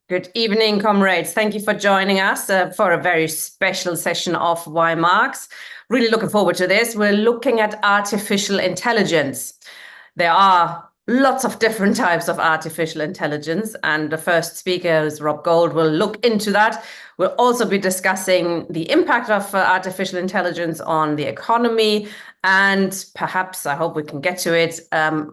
Good evening, comrades. Thank you for joining us for a very special session of Why Marx. Really looking forward to this. We're looking at artificial intelligence. There are lots of different types of artificial intelligence, and the first speaker is Rob Gould. We'll look into that. We'll also be discussing the impact of artificial intelligence on the economy, and perhaps, I hope we can get to it,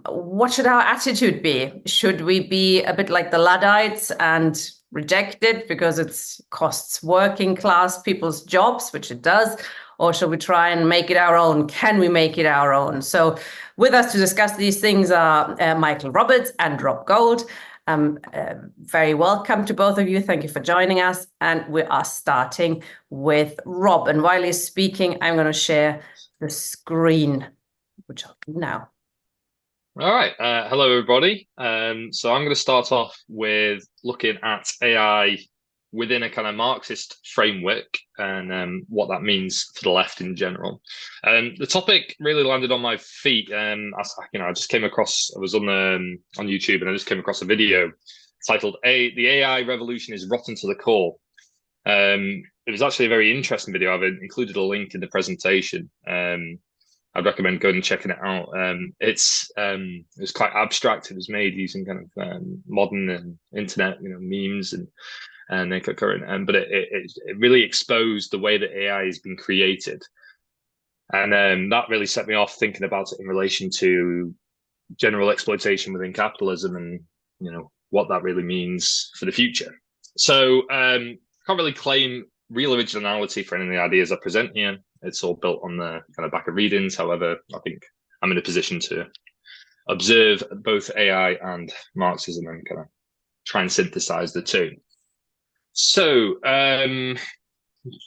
what should our attitude be? Should we be a bit like the Luddites and reject it because it costs working class people's jobs, which it does? Or should we try and make it our own? Can we make it our own? So with us to discuss these things are Michael Roberts and Rob Gould. Very welcome to both of you. Thank you for joining us. And we are starting with Rob. And while he's speaking, I'm going to share the screen, which I'll do now. All right. Hello, everybody. So I'm going to start off with looking at AI within a kind of Marxist framework and what that means for the left in general. The topic really landed on my feet. I just came across, I was on YouTube and I just came across a video titled "The AI Revolution is Rotten to the Core." It was actually a very interesting video. I've included a link in the presentation. I'd recommend going and checking it out. It's quite abstract. It was made using kind of modern internet, memes and current, but it really exposed the way that AI has been created, and that really set me off thinking about it in relation to general exploitation within capitalism, and what that really means for the future. So can't really claim real originality for any of the ideas I present here. It's all built on the kind of back of readings. However, I think I'm in a position to observe both AI and Marxism and kind of try and synthesize the two. So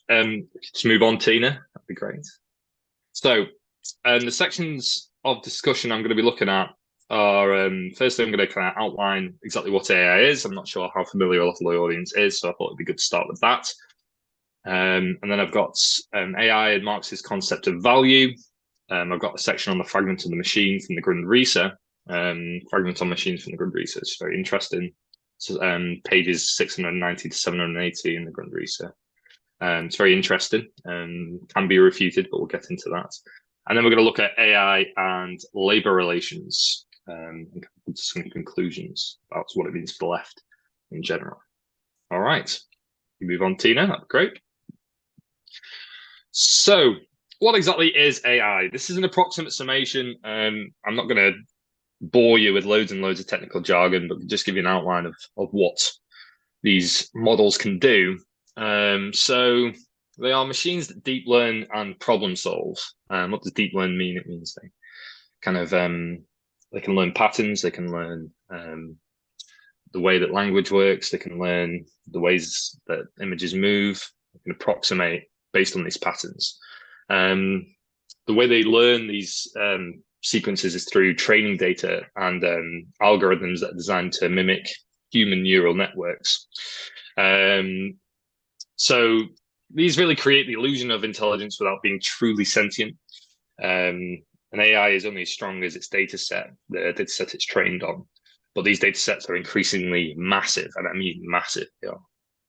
let's move on, Tina. That'd be great. So the sections of discussion I'm going to be looking at are, firstly, I'm going to kind of outline exactly what AI is. I'm not sure how familiar a lot of the audience is, so I thought it'd be good to start with that. And then I've got AI and Marx's concept of value. I've got a section on the fragment of the machine from the Grundrisse. Fragment on machines from the Grundrisse is very interesting. So, pages 690 to 780 in the Grundrisse. It's very interesting and can be refuted, but we'll get into that. And then we're going to look at AI and labor relations and some conclusions about what it means for the left in general. All right, you move on, Tina. That'd be great. So what exactly is AI? This is an approximate summation. I'm not going to bore you with loads and loads of technical jargon, but just give you an outline of what these models can do. So they are machines that deep learn and problem solve. What does deep learn mean? It means they kind of they can learn patterns, they can learn the way that language works, they can learn the ways that images move, they can approximate based on these patterns. The way they learn these sequences is through training data and algorithms that are designed to mimic human neural networks. So these really create the illusion of intelligence without being truly sentient. And AI is only as strong as its data set, the data set it's trained on. But these data sets are increasingly massive, and I mean massive. They are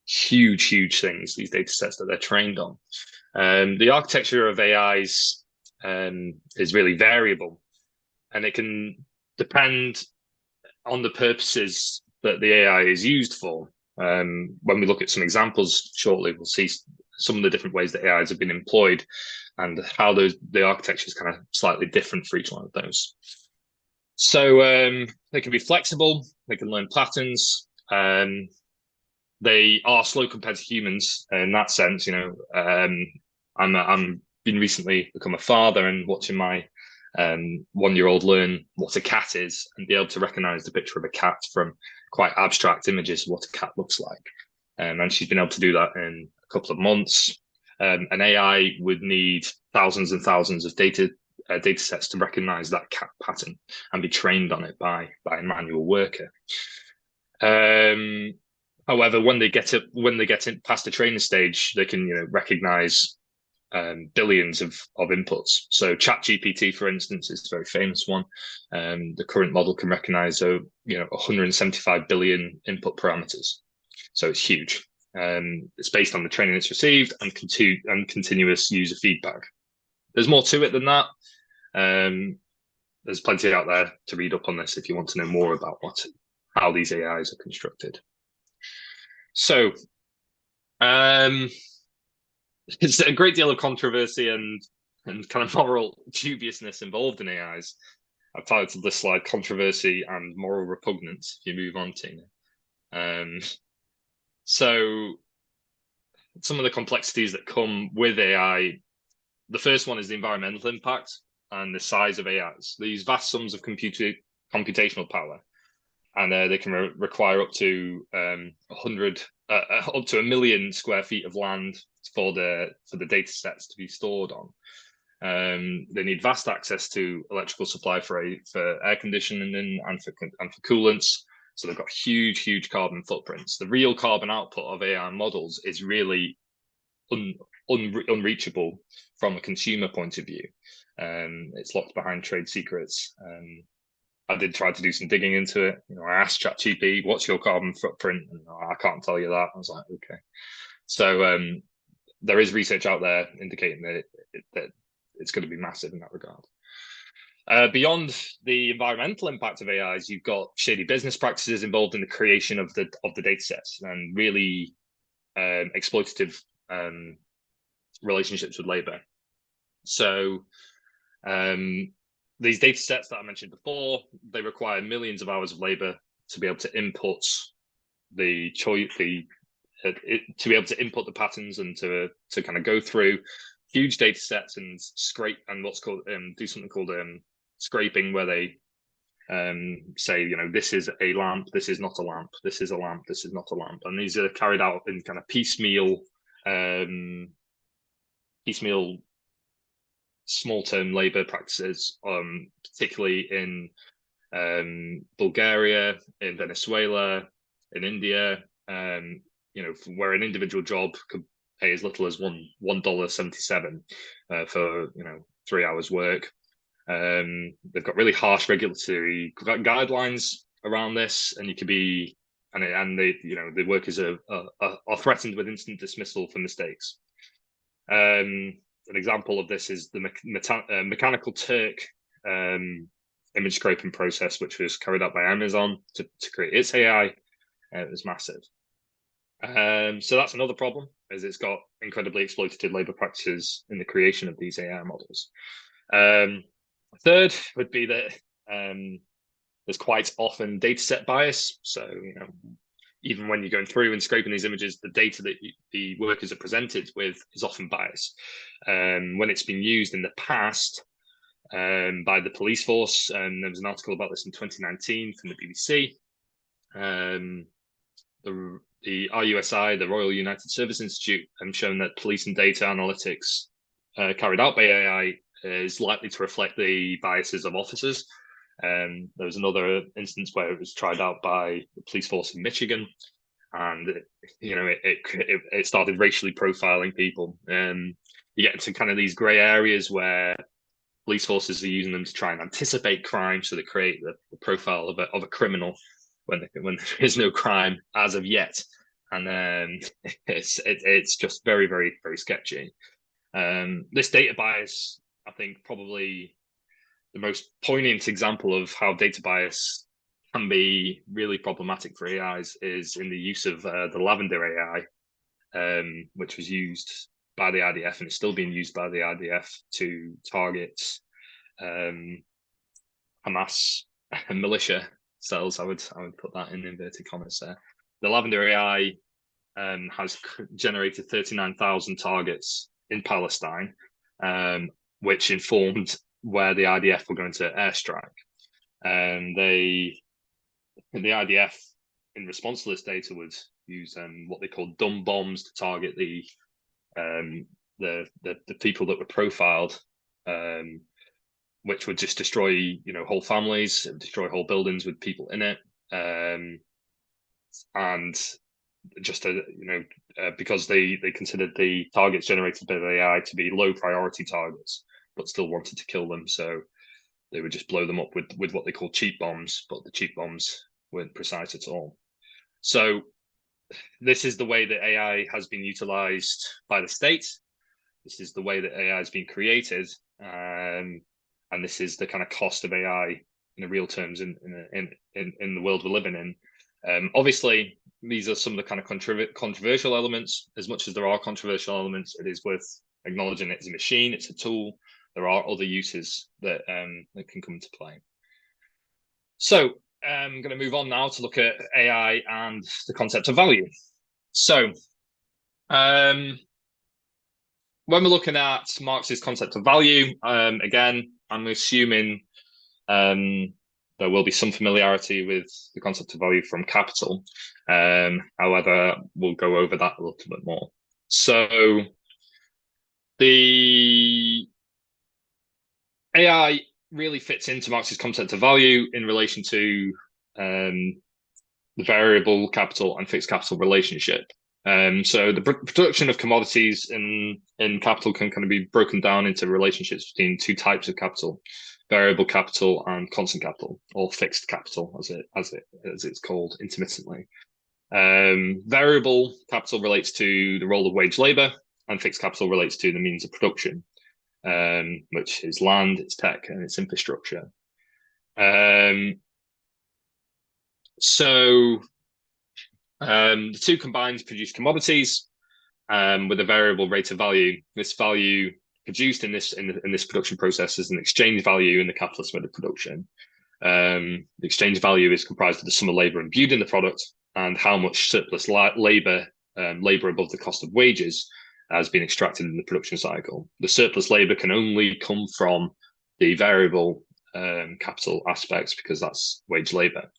huge, huge things, these data sets that they're trained on. The architecture of AIs is really variable, and it can depend on the purposes that the AI is used for. When we look at some examples shortly, we'll see some of the different ways that AIs have been employed and how the architecture is kind of slightly different for each one of those. So they can be flexible, they can learn patterns, they are slow compared to humans in that sense. I'm been recently become a father and watching my 1-year-old learn what a cat is and be able to recognize the picture of a cat from quite abstract images of what a cat looks like. And she's been able to do that in a couple of months. An AI would need thousands and thousands of data sets to recognize that cat pattern and be trained on it by a manual worker. However, when they get past the training stage, they can recognize billions of inputs. So ChatGPT, for instance, is a very famous one. The current model can recognize 175 billion input parameters. So it's huge. It's based on the training it's received and continuous user feedback. There's more to it than that. There's plenty out there to read up on this if you want to know more about how these AIs are constructed. So there's a great deal of controversy and kind of moral dubiousness involved in AIs. I've titled this slide "Controversy and Moral Repugnance." If you move on, Tina. So some of the complexities that come with AI, the first one is the environmental impact and the size of AIs. These vast sums of computational power, and they can require up to 1 million square feet of land for the data sets to be stored on. They need vast access to electrical supply for air conditioning and for coolants. So they've got huge carbon footprints. The real carbon output of AI models is really unreachable from a consumer point of view. It's locked behind trade secrets. I did try to do some digging into it. I asked ChatGPT, "What's your carbon footprint?" And I can't tell you that. I was like, okay. So there is research out there indicating that it's going to be massive in that regard. Beyond the environmental impact of AIs, you've got shady business practices involved in the creation of the data sets and really exploitative relationships with labor. So these data sets that I mentioned before, they require millions of hours of labor to be able to input the patterns and to kind of go through huge data sets and scrape and what's called do something called scraping, where they say, this is a lamp, this is not a lamp, this is a lamp, this is not a lamp, and these are carried out in kind of piecemeal small-term labor practices, particularly in Bulgaria, in Venezuela, in India, where an individual job could pay as little as $1.77 for 3 hours work. They've got really harsh regulatory guidelines around this, and you could be the workers are threatened with instant dismissal for mistakes. An example of this is the Mechanical Turk image scraping process, which was carried out by Amazon to create its AI. It was massive. So that's another problem, is it's got incredibly exploitative labor practices in the creation of these AI models. Third would be that there's quite often data set bias. So, even when you're going through and scraping these images, the data that the workers are presented with is often biased. When it's been used in the past by the police force, and there was an article about this in 2019 from the BBC. The RUSI, the Royal United Service Institute, have shown that police and data analytics carried out by AI is likely to reflect the biases of officers. There was another instance where it was tried out by the police force in Michigan, and it started racially profiling people. You get into kind of these grey areas where police forces are using them to try and anticipate crime, so they create the profile of a criminal when there is no crime as of yet, and it's just very, very, very sketchy. This data bias, I think, probably the most poignant example of how data bias can be really problematic for AIs is in the use of the Lavender AI, which was used by the IDF and is still being used by the IDF to target Hamas militia cells. I would put that in inverted commas there. The Lavender AI has generated 39,000 targets in Palestine, which informed where the IDF were going to airstrike. And the IDF, in response to this data, would use what they call dumb bombs to target the people that were profiled, which would just destroy whole families, destroy whole buildings with people in it, and just because they considered the targets generated by the AI to be low priority targets, but still wanted to kill them, so they would just blow them up with what they call cheap bombs, but the cheap bombs weren't precise at all. So this is the way that AI has been utilized by the state. This is the way that AI has been created, and this is the kind of cost of AI in the real terms in the world we're living in. Obviously, these are some of the kind of controversial elements. As much as there are controversial elements, it is worth acknowledging it's a machine, it's a tool. There are other uses that can come into play. So I'm going to move on now to look at AI and the concept of value. So when we're looking at Marx's concept of value, again, I'm assuming there will be some familiarity with the concept of value from capital. However, we'll go over that a little bit more. So the AI really fits into Marx's concept of value in relation to the variable capital and fixed capital relationship. So the production of commodities in capital can kind of be broken down into relationships between two types of capital: variable capital and constant capital, or fixed capital, as it's called intermittently. Variable capital relates to the role of wage labor, and fixed capital relates to the means of production, which is land, its tech, and its infrastructure. The two combined produce commodities with a variable rate of value. This value produced in this production process is an exchange value in the capitalist mode of production. The exchange value is comprised of the sum of labor imbued in the product and how much surplus labor above the cost of wages has been extracted in the production cycle. The surplus labor can only come from the variable capital aspects, because that's wage labor.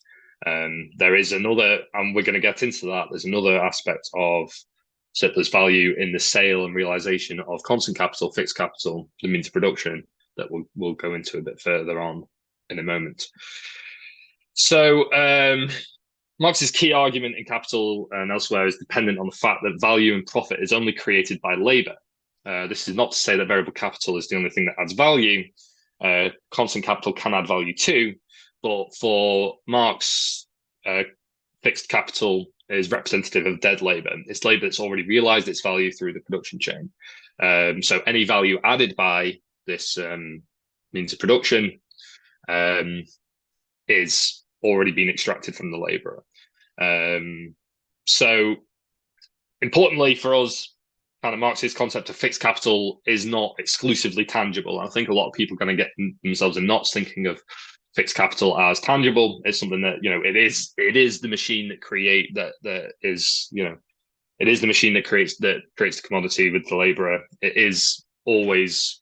There is another, and we're going to get into that, there's another aspect of surplus value in the sale and realization of constant capital, fixed capital, the means of production, that we'll go into a bit further on in a moment. So Marx's key argument in Capital and elsewhere is dependent on the fact that value and profit is only created by labor. This is not to say that variable capital is the only thing that adds value. Constant capital can add value too, but for Marx, fixed capital is representative of dead labor. It's labor that's already realized its value through the production chain. So any value added by this means of production is already been extracted from the laborer. So importantly for us, kind of Marx's concept of fixed capital is not exclusively tangible. I think a lot of people are going to get themselves in knots thinking of fixed capital as tangible. It's something that, it is the machine that it is the machine that creates the commodity with the laborer. It is always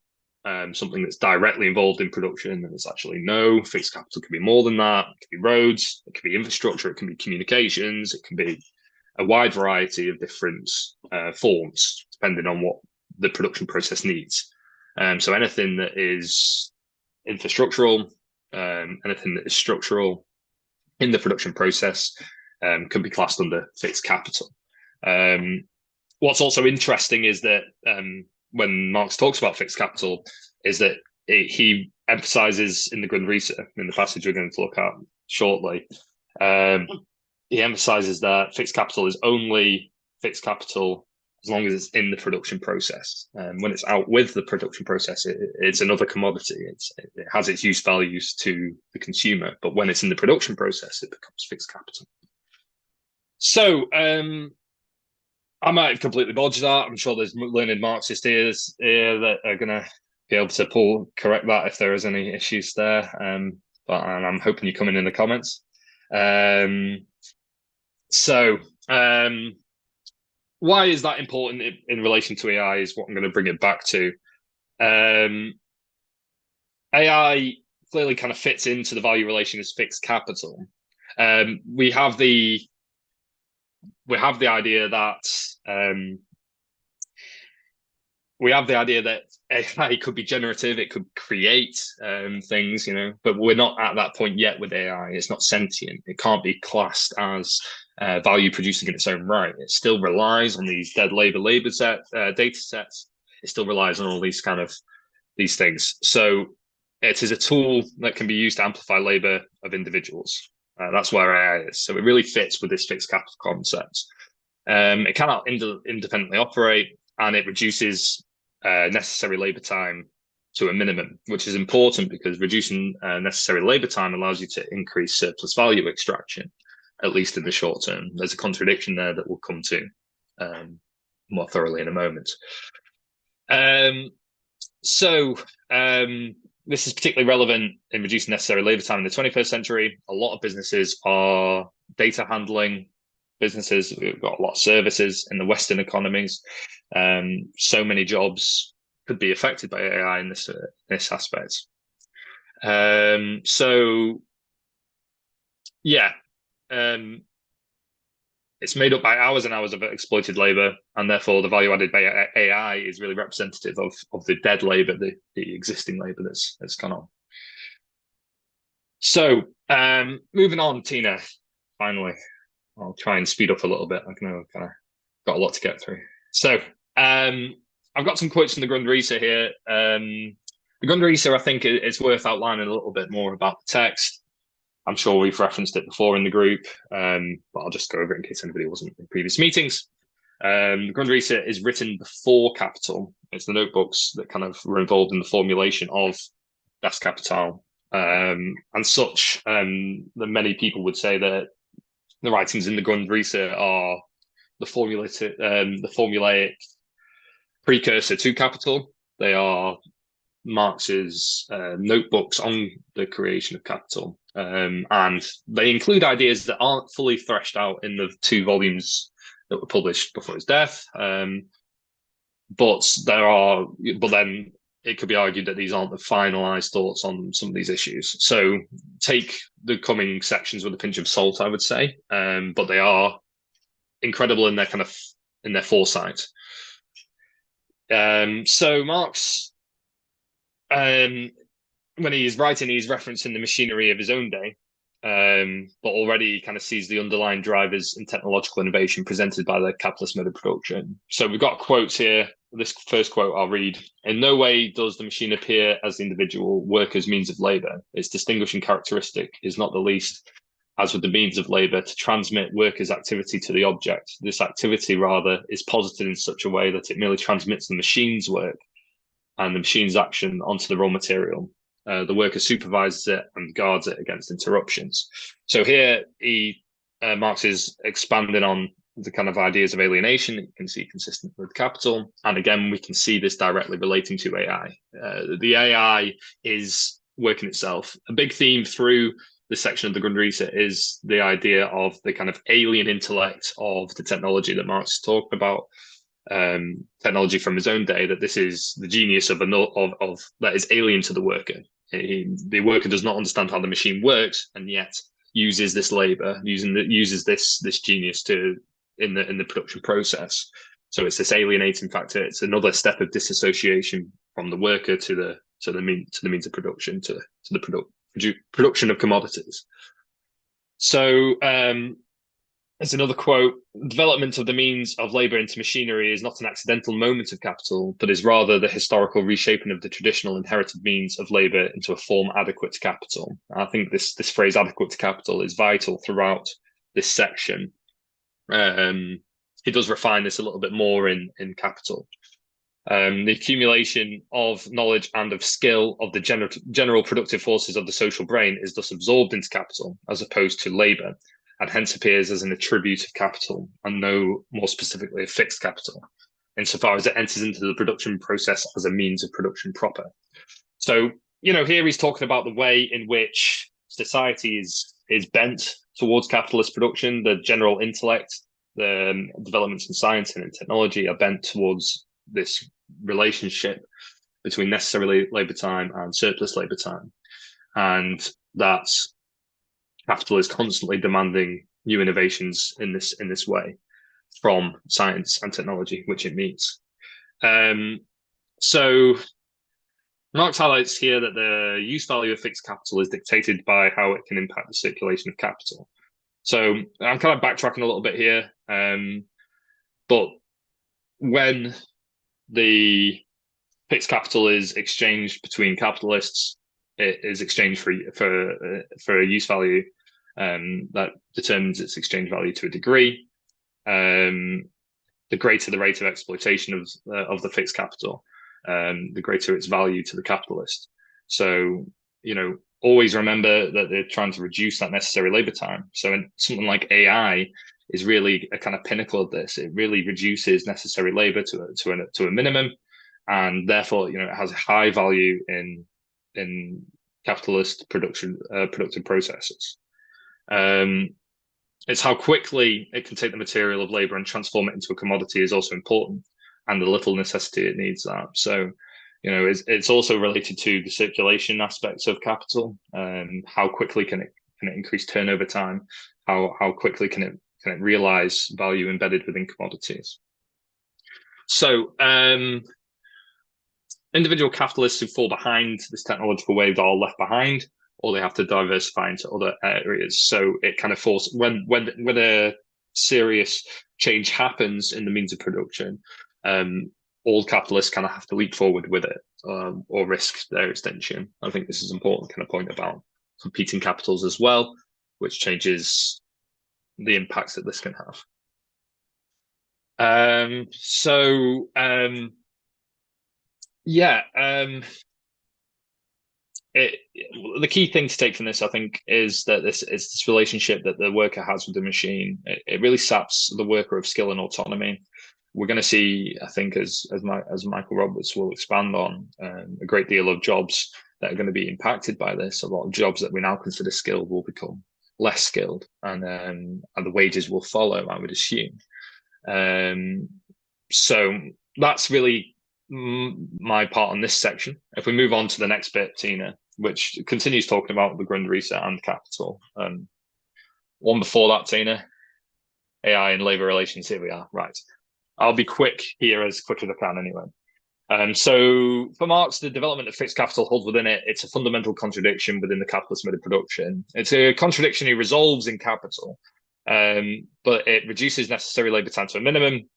something that's directly involved in production. And it's actually no, fixed capital can be more than that. It can be roads, it can be infrastructure, it can be communications, it can be a wide variety of different forms, depending on what the production process needs. So anything that is infrastructural, anything that is structural in the production process can be classed under fixed capital. What's also interesting is that when Marx talks about fixed capital, is that he emphasizes in the Grundrisse, in the passage we're going to look at shortly, he emphasizes that fixed capital is only fixed capital as long as it's in the production process. When it's out with the production process, it's another commodity. It has its use values to the consumer, but when it's in the production process, it becomes fixed capital. So I might have completely bodged that. I'm sure there's learned Marxist ears here that are going to be able to correct that if there is any issues there. But I'm hoping you come in the comments. Why is that important in relation to AI is what I'm going to bring it back to. AI clearly kind of fits into the value relation as fixed capital. We have the idea that AI could be generative, it could create things, but we're not at that point yet with AI. It's not sentient. It can't be classed as value producing in its own right. It still relies on these dead labor data sets. It still relies on all these things. So it is a tool that can be used to amplify labor of individuals. That's where AI is. So it really fits with this fixed capital concept. It cannot independently operate, and it reduces necessary labor time to a minimum, which is important because reducing necessary labor time allows you to increase surplus value extraction, at least in the short term. There's a contradiction there that we'll come to more thoroughly in a moment. This is particularly relevant in reducing necessary labor time in the 21st century. A lot of businesses are data handling businesses. We've got a lot of services in the Western economies. So many jobs could be affected by AI in this aspect. It's made up by hours and hours of exploited labor, and therefore the value added by AI is really representative of the dead labor, the existing labor that's gone on. So moving on, Tina, finally, I'll try and speed up a little bit. I know I've kind of got a lot to get through. So I've got some quotes from the Grundrisse here. The Grundrisse, I think it's worth outlining a little bit more about the text. I'm sure we've referenced it before in the group, but I'll just go over it in case anybody wasn't in previous meetings. The Grundrisse is written before Capital. It's the notebooks that kind of were involved in the formulation of Das Kapital. And such, that many people would say that the writings in the Grundrisse are the formulaic precursor to Capital. They are Marx's notebooks on the creation of Capital. And they include ideas that aren't fully threshed out in the 2 volumes that were published before his death. But then it could be argued that these aren't the finalized thoughts on some of these issues. So take the coming sections with a pinch of salt, I would say. But they are incredible in their foresight. So Marx, when he's writing, he's referencing the machinery of his own day, but already kind of sees the underlying drivers in technological innovation presented by the capitalist mode of production. So we've got quotes here. This first quote I'll read. "In no way does the machine appear as the individual worker's means of labor. Its distinguishing characteristic is not the least, as with the means of labor, to transmit workers' activity to the object. This activity, rather, is posited in such a way that it merely transmits the machine's work and the machine's action onto the raw material. The worker supervises it and guards it against interruptions." So here Marx is expanding on the kind of ideas of alienation that you can see consistent with Capital. And again, we can see this directly relating to AI. The AI is working itself. A big theme through this section of the Grundrisse is the idea of the kind of alien intellect of the technology that Marx talked about. Technology from his own day, that this is the genius of that is alien to the worker. The worker does not understand how the machine works, and yet uses this labor, uses this genius in the production process. So it's this alienating factor. It's another step of disassociation from the worker to the means of production, to the production of commodities. So there's another quote: "Development of the means of labor into machinery is not an accidental moment of capital, but is rather the historical reshaping of the traditional inherited means of labor into a form adequate to capital." I think this phrase "adequate to capital" is vital throughout this section. He does refine this a little bit more in Capital. The accumulation of knowledge and of skill of the general productive forces of the social brain is thus absorbed into capital as opposed to labor, and hence appears as an attribute of capital, and no more specifically a fixed capital, insofar as it enters into the production process as a means of production proper. So, here he's talking about the way in which society is bent towards capitalist production. The general intellect, the developments in science and in technology are bent towards this relationship between necessary labor time and surplus labor time, and that capital is constantly demanding new innovations in this way from science and technology, which it meets. So Marx highlights here that the use value of fixed capital is dictated by how it can impact the circulation of capital. So I'm kind of backtracking a little bit here, but when the fixed capital is exchanged between capitalists, it is exchanged for a use value that determines its exchange value to a degree. the greater the rate of exploitation of the fixed capital, the greater its value to the capitalist. So, always remember that they're trying to reduce that necessary labor time. So something like AI is really a kind of pinnacle of this. It really reduces necessary labor to a minimum, and therefore, it has a high value in capitalist productive processes. It's how quickly it can take the material of labor and transform it into a commodity is also important, and the little necessity it needs that. So, it's also related to the circulation aspects of capital. How quickly can it increase turnover time? How quickly can it realize value embedded within commodities? So, individual capitalists who fall behind this technological wave are left behind, or they have to diversify into other areas. So it kind of forces when a serious change happens in the means of production, all capitalists kind of have to leap forward with it, or risk their extinction. I think this is an important kind of point about competing capitals as well, which changes the impacts that this can have. The key thing to take from this, I think, is that this relationship that the worker has with the machine. It really saps the worker of skill and autonomy. We're going to see, I think, as Michael Roberts will expand on, a great deal of jobs that are going to be impacted by this. A lot of jobs that we now consider skilled will become less skilled, and the wages will follow, I would assume. So that's really my part on this section. If we move on to the next bit, Tina, which continues talking about the Grundrisse and capital. One before that, Tina, AI and labor relations. Here we are. Right. I'll be quick here, as quick as I can anyway. So for Marx, the development of fixed capital holds within it. It's a fundamental contradiction within the capitalist mode of production. It's a contradiction he resolves in Capital, but it reduces necessary labor time to a minimum.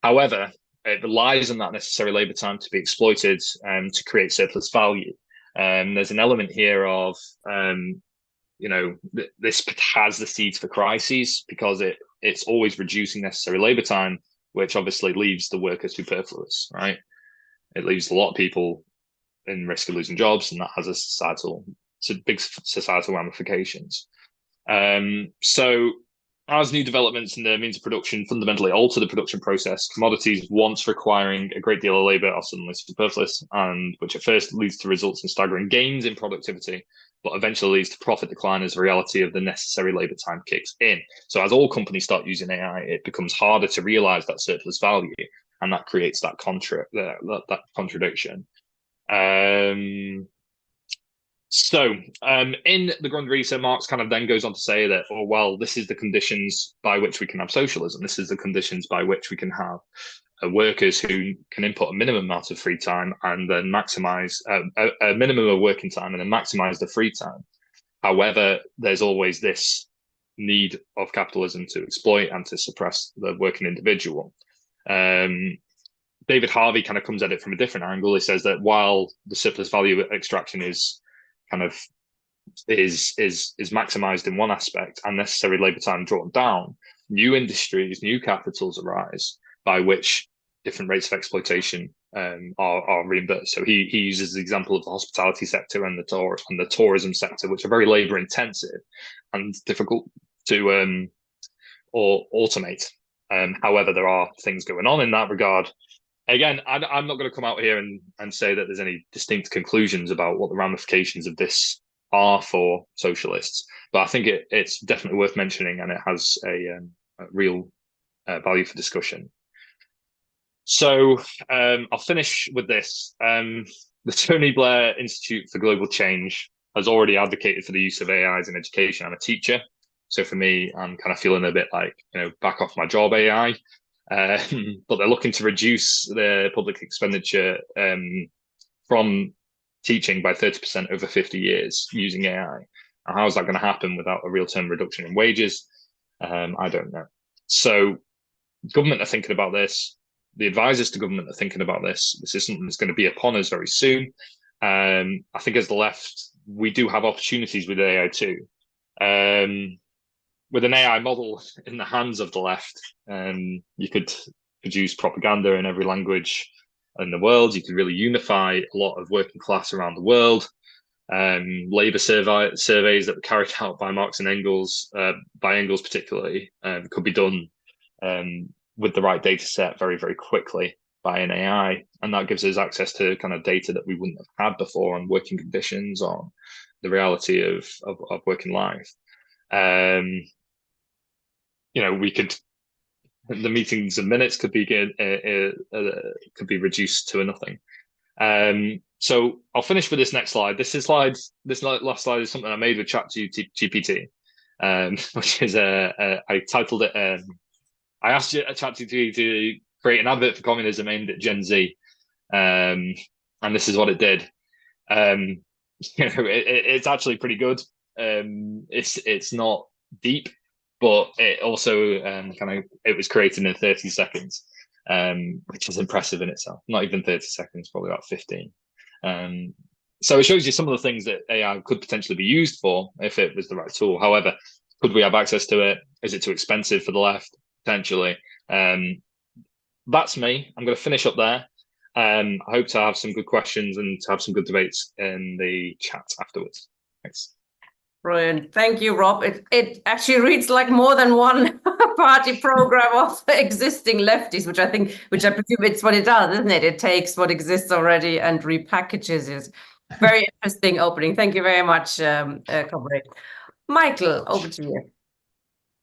However, it relies on that necessary labor time to be exploited to create surplus value. There's an element here of, this has the seeds for crises, because it's always reducing necessary labor time, which obviously leaves the worker superfluous, right? It leaves a lot of people in risk of losing jobs, and that has big societal ramifications. So as new developments in the means of production fundamentally alter the production process, commodities once requiring a great deal of labor are suddenly superfluous, and which at first leads to results in staggering gains in productivity, but eventually leads to profit decline as the reality of the necessary labor time kicks in. So as all companies start using AI, it becomes harder to realize that surplus value, and that creates that contradiction. So in the Grundrisse, Marx kind of then goes on to say that, this is the conditions by which we can have socialism. This is the conditions by which we can have workers who can input a minimum amount of free time and then maximize a minimum of working time and then maximize the free time. However, there's always this need of capitalism to exploit and to suppress the working individual. David Harvey kind of comes at it from a different angle. He says that while the surplus value extraction is maximized in one aspect and necessary labor time drawn down, new industries, new capitals arise by which different rates of exploitation are reimbursed. So he uses the example of the hospitality sector and the tourism sector, which are very labor intensive and difficult to automate. However, there are things going on in that regard. Again, I'm not going to come out here and say that there's any distinct conclusions about what the ramifications of this are for socialists, but I think it's definitely worth mentioning, and it has a real value for discussion. So I'll finish with this. The Tony Blair Institute for Global Change has already advocated for the use of AIs in education. I'm a teacher, so for me, I'm kind of feeling a bit like, back off my job, AI. But they're looking to reduce their public expenditure from teaching by 30% over 50 years using AI. And how is that going to happen without a real-term reduction in wages? I don't know. So government are thinking about this. The advisors to government are thinking about this. This is something that's going to be upon us very soon. I think as the left, we do have opportunities with AI too. with an AI model in the hands of the left, you could produce propaganda in every language in the world. You could really unify a lot of working class around the world. Labor surveys that were carried out by Marx and Engels, by Engels particularly, could be done with the right data set very, very quickly by an AI. And that gives us access to kind of data that we wouldn't have had before on working conditions, on the reality of working life. We could, the meetings and minutes could be reduced to nothing. So I'll finish with this next slide. This last slide is something I made with ChatGPT, which is I titled it. I asked ChatGPT to create an advert for communism aimed at Gen Z, and this is what it did. It's actually pretty good. It's not deep, but it also it was created in 30 seconds, which is impressive in itself. Not even 30 seconds, probably about 15. So it shows you some of the things that AI could potentially be used for if it was the right tool. However, could we have access to it? Is it too expensive for the left? Potentially. That's me. I'm going to finish up there. I hope to have some good questions and to have some good debates in the chat afterwards. Thanks. Brilliant. Thank you, Rob. It actually reads like more than one party program of existing lefties, which I presume it's what it does, isn't it? It takes what exists already and repackages it. Very interesting opening. Thank you very much, comrade. Michael, over to you.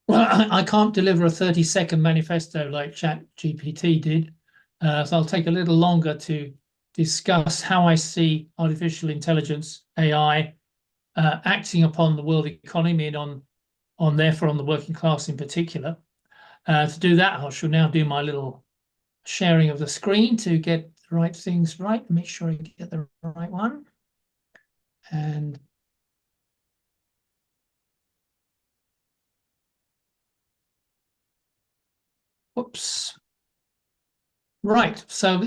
Well, I can't deliver a 30-second manifesto like ChatGPT did, so I'll take a little longer to discuss how I see artificial intelligence, AI, acting upon the world economy and therefore on the working class in particular. To do that, I shall now do my little sharing of the screen to get the right things right, make sure I get the right one. And whoops. Right, so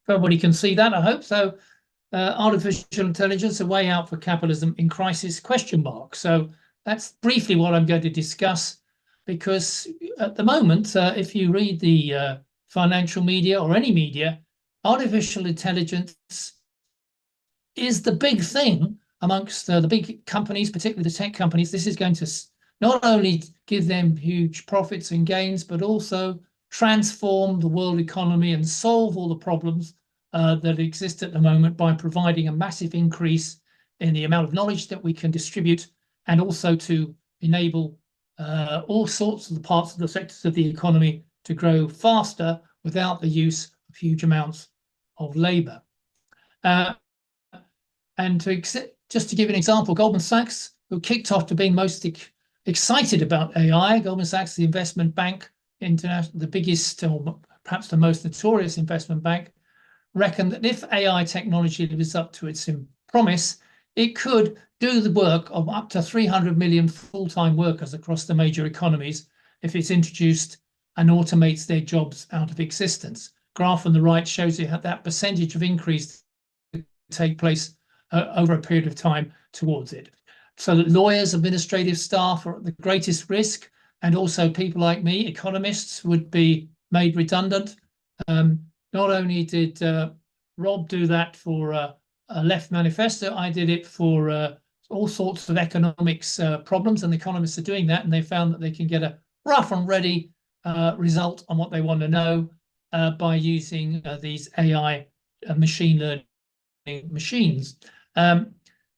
everybody can see that, I hope. So artificial intelligence, a way out for capitalism in crisis, ? So that's briefly what I'm going to discuss, because at the moment, if you read the financial media or any media, artificial intelligence is the big thing amongst the big companies, particularly the tech companies. This is going to not only give them huge profits and gains, but also transform the world economy and solve all the problems that exist at the moment by providing a massive increase in the amount of knowledge that we can distribute, and also to enable all sorts of the parts of the sectors of the economy to grow faster without the use of huge amounts of labor. And just to give an example, Goldman Sachs, who kicked off to being most excited about AI, Goldman Sachs, the investment bank, international, the biggest or perhaps the most notorious investment bank, reckoned that if AI technology lives up to its promise, it could do the work of up to 300 million full-time workers across the major economies if it's introduced and automates their jobs out of existence. Graph on the right shows you how that percentage of increase take place over a period of time towards it. So that lawyers, administrative staff are at the greatest risk, and also people like me, economists, would be made redundant. Not only did Rob do that for a left manifesto, I did it for all sorts of economics problems, and the economists are doing that, and they found that they can get a rough and ready result on what they want to know by using these AI machine learning machines.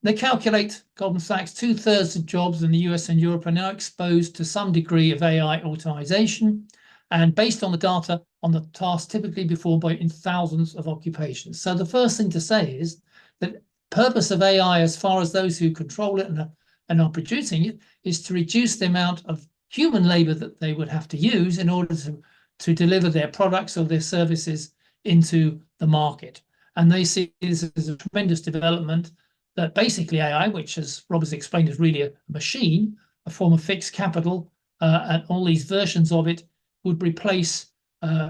They calculate, Goldman Sachs, 2/3 of jobs in the US and Europe are now exposed to some degree of AI automation, and based on the data on the task typically performed in thousands of occupations. So the first thing to say is that the purpose of AI, as far as those who control it and are producing it, is to reduce the amount of human labor that they would have to use in order to deliver their products or their services into the market. And they see this as a tremendous development, that basically AI, which, as Rob has explained, is really a machine, a form of fixed capital, and all these versions of it would replace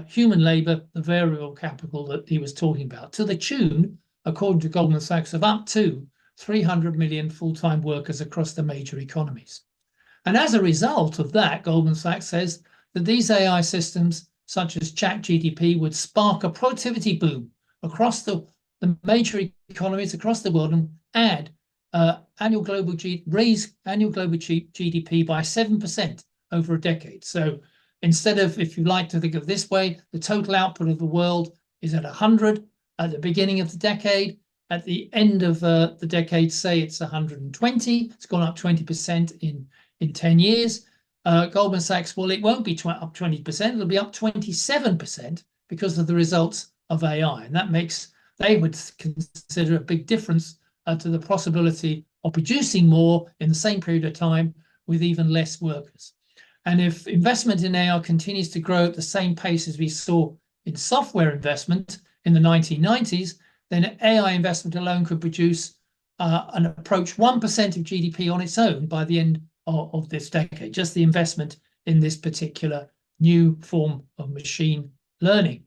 human labor, the variable capital that he was talking about, to the tune, according to Goldman Sachs, of up to 300 million full-time workers across the major economies. And as a result of that, Goldman Sachs says that these AI systems, such as ChatGPT, would spark a productivity boom across the major economies across the world and add raise annual global GDP by 7% over a decade. So instead of, if you like to think of this way, the total output of the world is at 100 at the beginning of the decade. At the end of the decade, say it's 120. It's gone up 20% in 10 years. Goldman Sachs, well, it won't be up 20%. It'll be up 27% because of the results of AI. And that makes, they would consider a big difference to the possibility of producing more in the same period of time with even less workers. And if investment in AI continues to grow at the same pace as we saw in software investment in the 1990s, then AI investment alone could produce and approach 1% of GDP on its own by the end of this decade, just the investment in this particular new form of machine learning.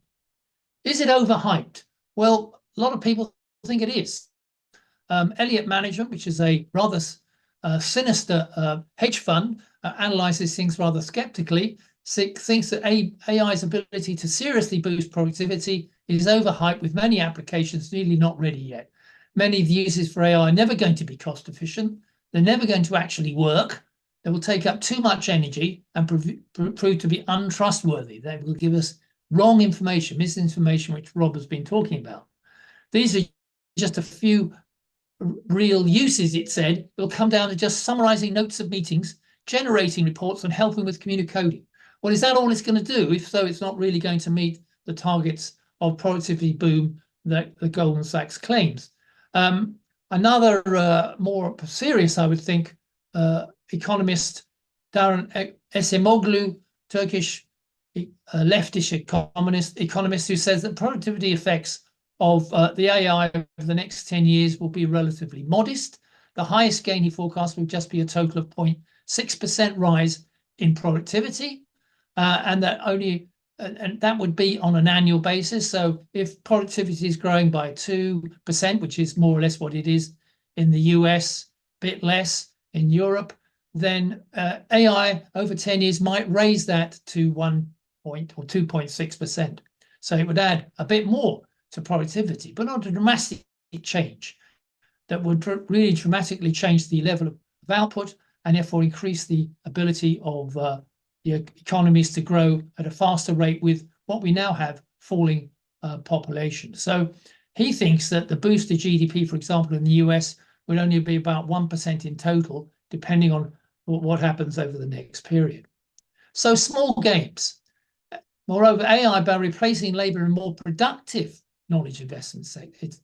Is it overhyped? Well, a lot of people think it is. Elliott Management, which is a rather sinister hedge fund, analyzes things rather skeptically, thinks that AI's ability to seriously boost productivity is overhyped, with many applications nearly not ready yet. Many of the uses for AI are never going to be cost efficient. They're never going to actually work. They will take up too much energy and prove to be untrustworthy. They will give us wrong information, misinformation, which Rob has been talking about. These are just a few real uses, it said. It'll come down to just summarizing notes of meetings, generating reports, and helping with communicating. Well, is that all it's going to do? If so, it's not really going to meet the targets of productivity boom that the Goldman Sachs claims. Another more serious, I would think, economist Darren Esemoglu, Turkish leftish economist, who says that productivity effects of the AI over the next 10 years will be relatively modest. The highest gain he forecasts will just be a total of 0.6% rise in productivity, and that would be on an annual basis. So if productivity is growing by 2%, which is more or less what it is in the US, a bit less in Europe, then AI over 10 years might raise that to 2.6%. So it would add a bit more to productivity, but not a dramatic change that would really dramatically change the level of output and therefore increase the ability of the economies to grow at a faster rate with what we now have, falling population. So he thinks that the boost to GDP, for example, in the US would only be about 1% in total, depending on what happens over the next period. So small gains. Moreover, AI, by replacing labor in more productive knowledge investment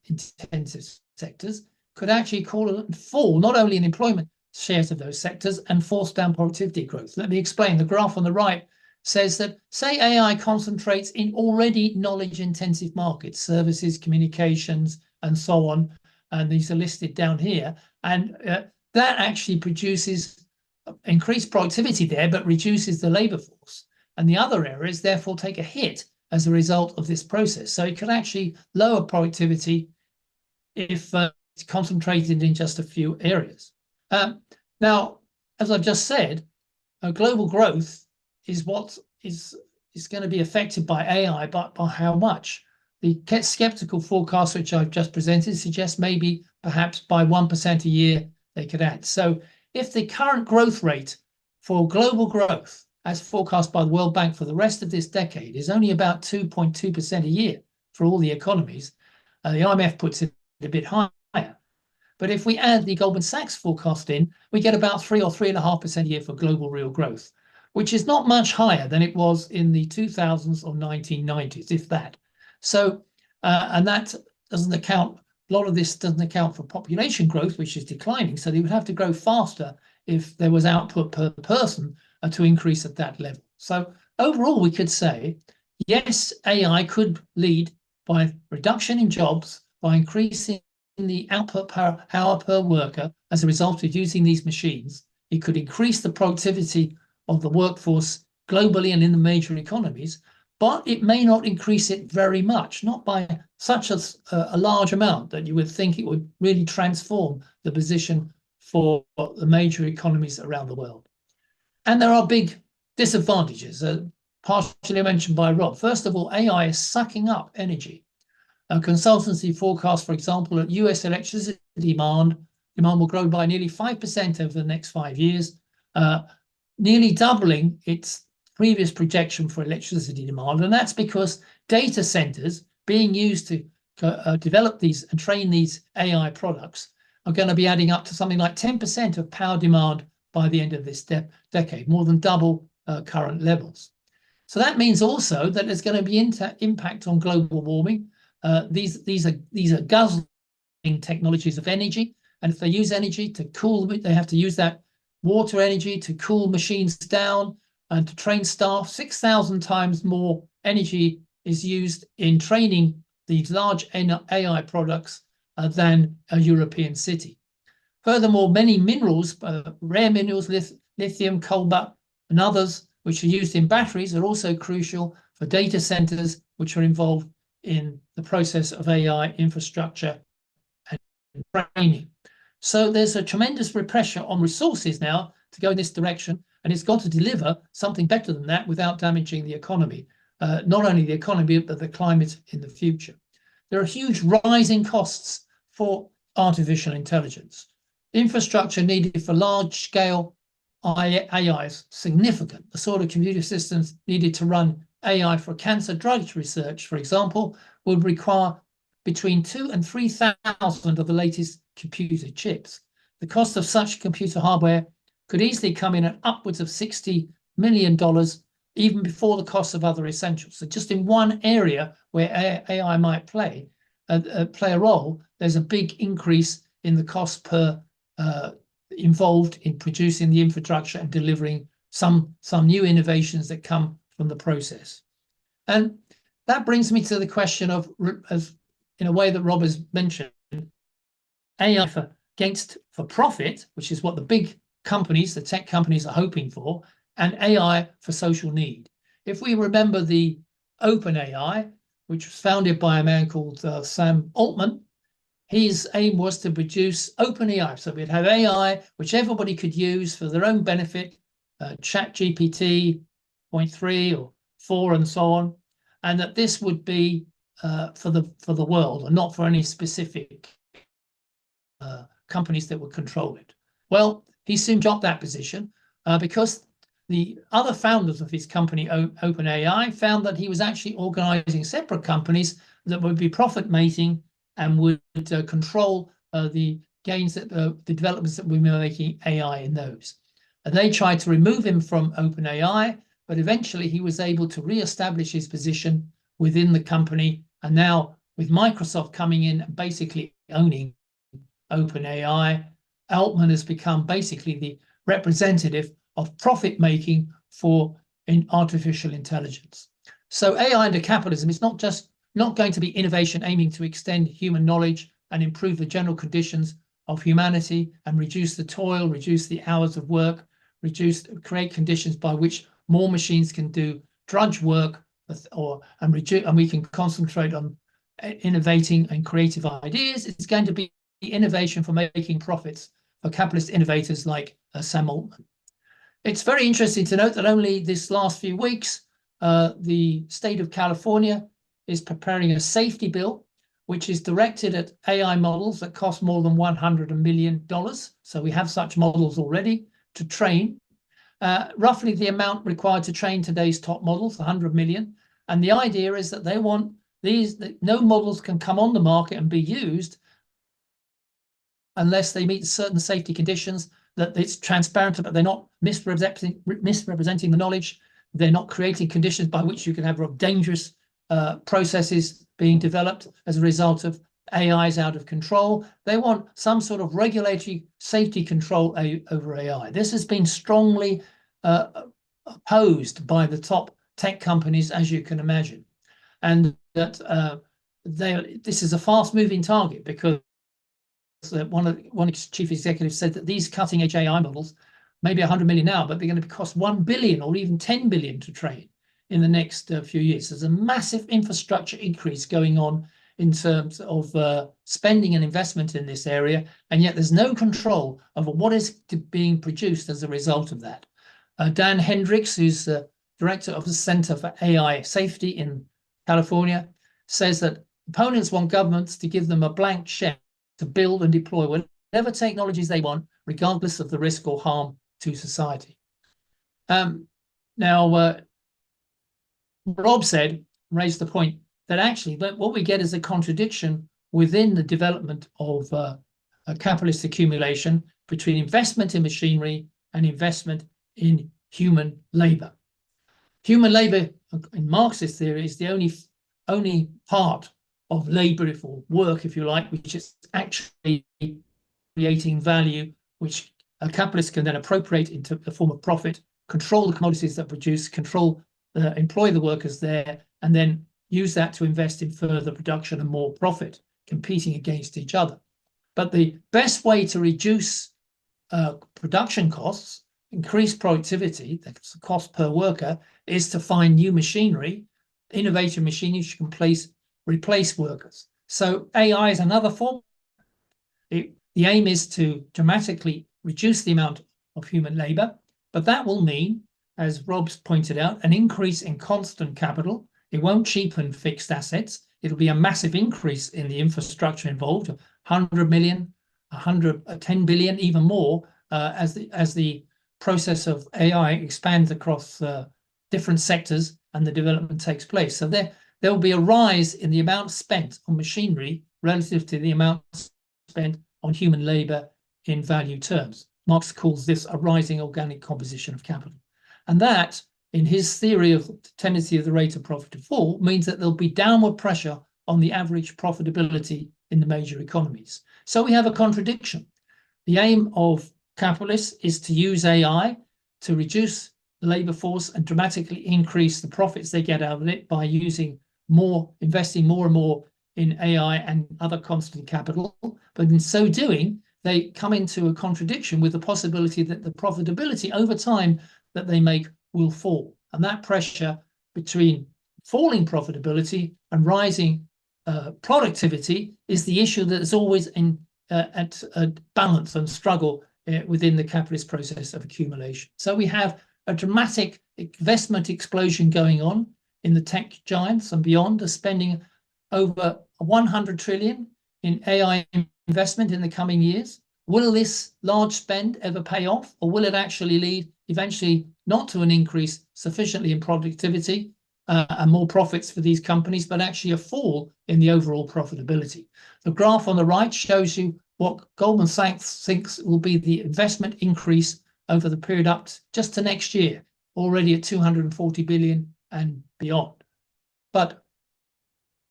intensive sectors, could actually fall not only in employment shares of those sectors and force down productivity growth. Let me explain. The graph on the right says that, say AI concentrates in already knowledge-intensive markets, services, communications, and so on, and these are listed down here, and that actually produces increased productivity there, but reduces the labor force. And the other areas therefore take a hit as a result of this process. So it can actually lower productivity if it's concentrated in just a few areas. Now, as I've just said, global growth is what is going to be affected by AI, but by how much? The skeptical forecast, which I've just presented, suggests maybe perhaps by 1% a year they could add. So if the current growth rate for global growth, as forecast by the World Bank for the rest of this decade, is only about 2.2% a year for all the economies, the IMF puts it a bit higher. But if we add the Goldman Sachs forecast in, we get about 3 or 3.5% a year for global real growth, which is not much higher than it was in the 2000s or 1990s, if that. So, and that doesn't account, a lot of this doesn't account for population growth, which is declining. So they would have to grow faster if there was output per person to increase at that level. So overall, we could say, yes, AI could lead by reduction in jobs, by increasing the output per hour per worker as a result of using these machines. It could increase the productivity of the workforce globally and in the major economies, but it may not increase it very much, not by such a large amount that you would think it would really transform the position for the major economies around the world. And there are big disadvantages, partially mentioned by Rob. First of all, AI is sucking up energy. A consultancy forecast, for example, that US electricity demand will grow by nearly 5% over the next 5 years, nearly doubling its previous projection for electricity demand. And that's because data centers being used to develop these and train these AI products are going to be adding up to something like 10% of power demand by the end of this decade, more than double current levels. So that means also that there's going to be impact on global warming. These are guzzling technologies of energy, and if they use energy to cool, they have to use that water energy to cool machines down and to train staff. 6,000 times more energy is used in training these large AI products than a European city. Furthermore, many minerals, rare minerals, lithium, cobalt, and others, which are used in batteries, are also crucial for data centers, which are involved in the process of AI infrastructure and training. So there's a tremendous pressure on resources now to go in this direction, and it's got to deliver something better than that without damaging the economy, not only the economy, but the climate in the future. There are huge rising costs for artificial intelligence. Infrastructure needed for large-scale AI is significant. The sort of computer systems needed to run AI for cancer drug research, for example, would require between 2,000 and 3,000 of the latest computer chips. The cost of such computer hardware could easily come in at upwards of $60 million, even before the cost of other essentials. So just in one area where AI might play a role, there's a big increase in the cost per involved in producing the infrastructure and delivering some new innovations that come from the process. And that brings me to the question of, as in a way that Rob has mentioned, AI for profit, which is what the big companies, the tech companies, are hoping for, and AI for social need. If we remember the OpenAI, which was founded by a man called Sam Altman, his aim was to produce OpenAI. So we'd have AI, which everybody could use for their own benefit, ChatGPT 0.3 or 4 and so on, and that this would be for the world and not for any specific companies that would control it. Well, he soon dropped that position because the other founders of his company, OpenAI, found that he was actually organizing separate companies that would be profit-making and would control the gains that the developments that we were making AI in those. And they tried to remove him from OpenAI, but eventually he was able to re-establish his position within the company. And now with Microsoft coming in and basically owning OpenAI, Altman has become basically the representative of profit-making in artificial intelligence. So AI under capitalism is not going to be innovation aiming to extend human knowledge and improve the general conditions of humanity and reduce the toil, reduce the hours of work, create conditions by which more machines can do drudge work, and we can concentrate on innovating and creative ideas. It's going to be innovation for making profits for capitalist innovators like Sam Altman. It's very interesting to note that only this last few weeks, the state of California is preparing a safety bill, which is directed at AI models that cost more than $100 million. So we have such models already to train. Roughly the amount required to train today's top models, 100 million. And the idea is that they want no models can come on the market and be used unless they meet certain safety conditions, that it's transparent, but they're not misrepresenting the knowledge. They're not creating conditions by which you can have dangerous processes being developed as a result of AI's out of control. They want some sort of regulatory safety control over AI. This has been strongly opposed by the top tech companies, as you can imagine. And that this is a fast-moving target because one chief executive said that these cutting-edge AI models, maybe 100 million now, but they're going to cost 1 billion or even 10 billion to train in the next few years. There's a massive infrastructure increase going on in terms of spending and investment in this area, and yet there's no control over what is being produced as a result of that. Dan Hendricks, who's the director of the Center for AI Safety in California, says that opponents want governments to give them a blank check to build and deploy whatever technologies they want, regardless of the risk or harm to society. Now, Rob raised the point that actually what we get is a contradiction within the development of capitalist accumulation between investment in machinery and investment in human labor. Human labor, in Marxist theory, is the only part of labor or work, if you like, which is actually creating value, which a capitalist can then appropriate into the form of profit, control the commodities that produce, employ the workers there, and then use that to invest in further production and more profit, competing against each other. But the best way to reduce production costs, increase productivity, the cost per worker, is to find new machinery, innovative machinery which can replace workers. So AI is another form. The aim is to dramatically reduce the amount of human labor, but that will mean, as Rob's pointed out, an increase in constant capital. It won't cheapen fixed assets. It'll be a massive increase in the infrastructure involved, 100 million, 10 billion, even more, as the process of AI expands across different sectors and the development takes place. So there will be a rise in the amount spent on machinery relative to the amount spent on human labor in value terms. Marx calls this a rising organic composition of capital. And that, in his theory of the tendency of the rate of profit to fall, means that there'll be downward pressure on the average profitability in the major economies. So we have a contradiction. The aim of capitalists is to use AI to reduce the labor force and dramatically increase the profits they get out of it by investing more and more in AI and other constant capital. But in so doing, they come into a contradiction with the possibility that the profitability over time that they make will fall. And that pressure between falling profitability and rising productivity is the issue that is always at balance and struggle within the capitalist process of accumulation. So we have a dramatic investment explosion going on in the tech giants and beyond. Are spending over 100 trillion in AI investment in the coming years. Will this large spend ever pay off, or will it actually lead eventually not to an increase sufficiently in productivity and more profits for these companies, but actually a fall in the overall profitability? The graph on the right shows you what Goldman Sachs thinks will be the investment increase over the period up just to next year, already at 240 billion and beyond. But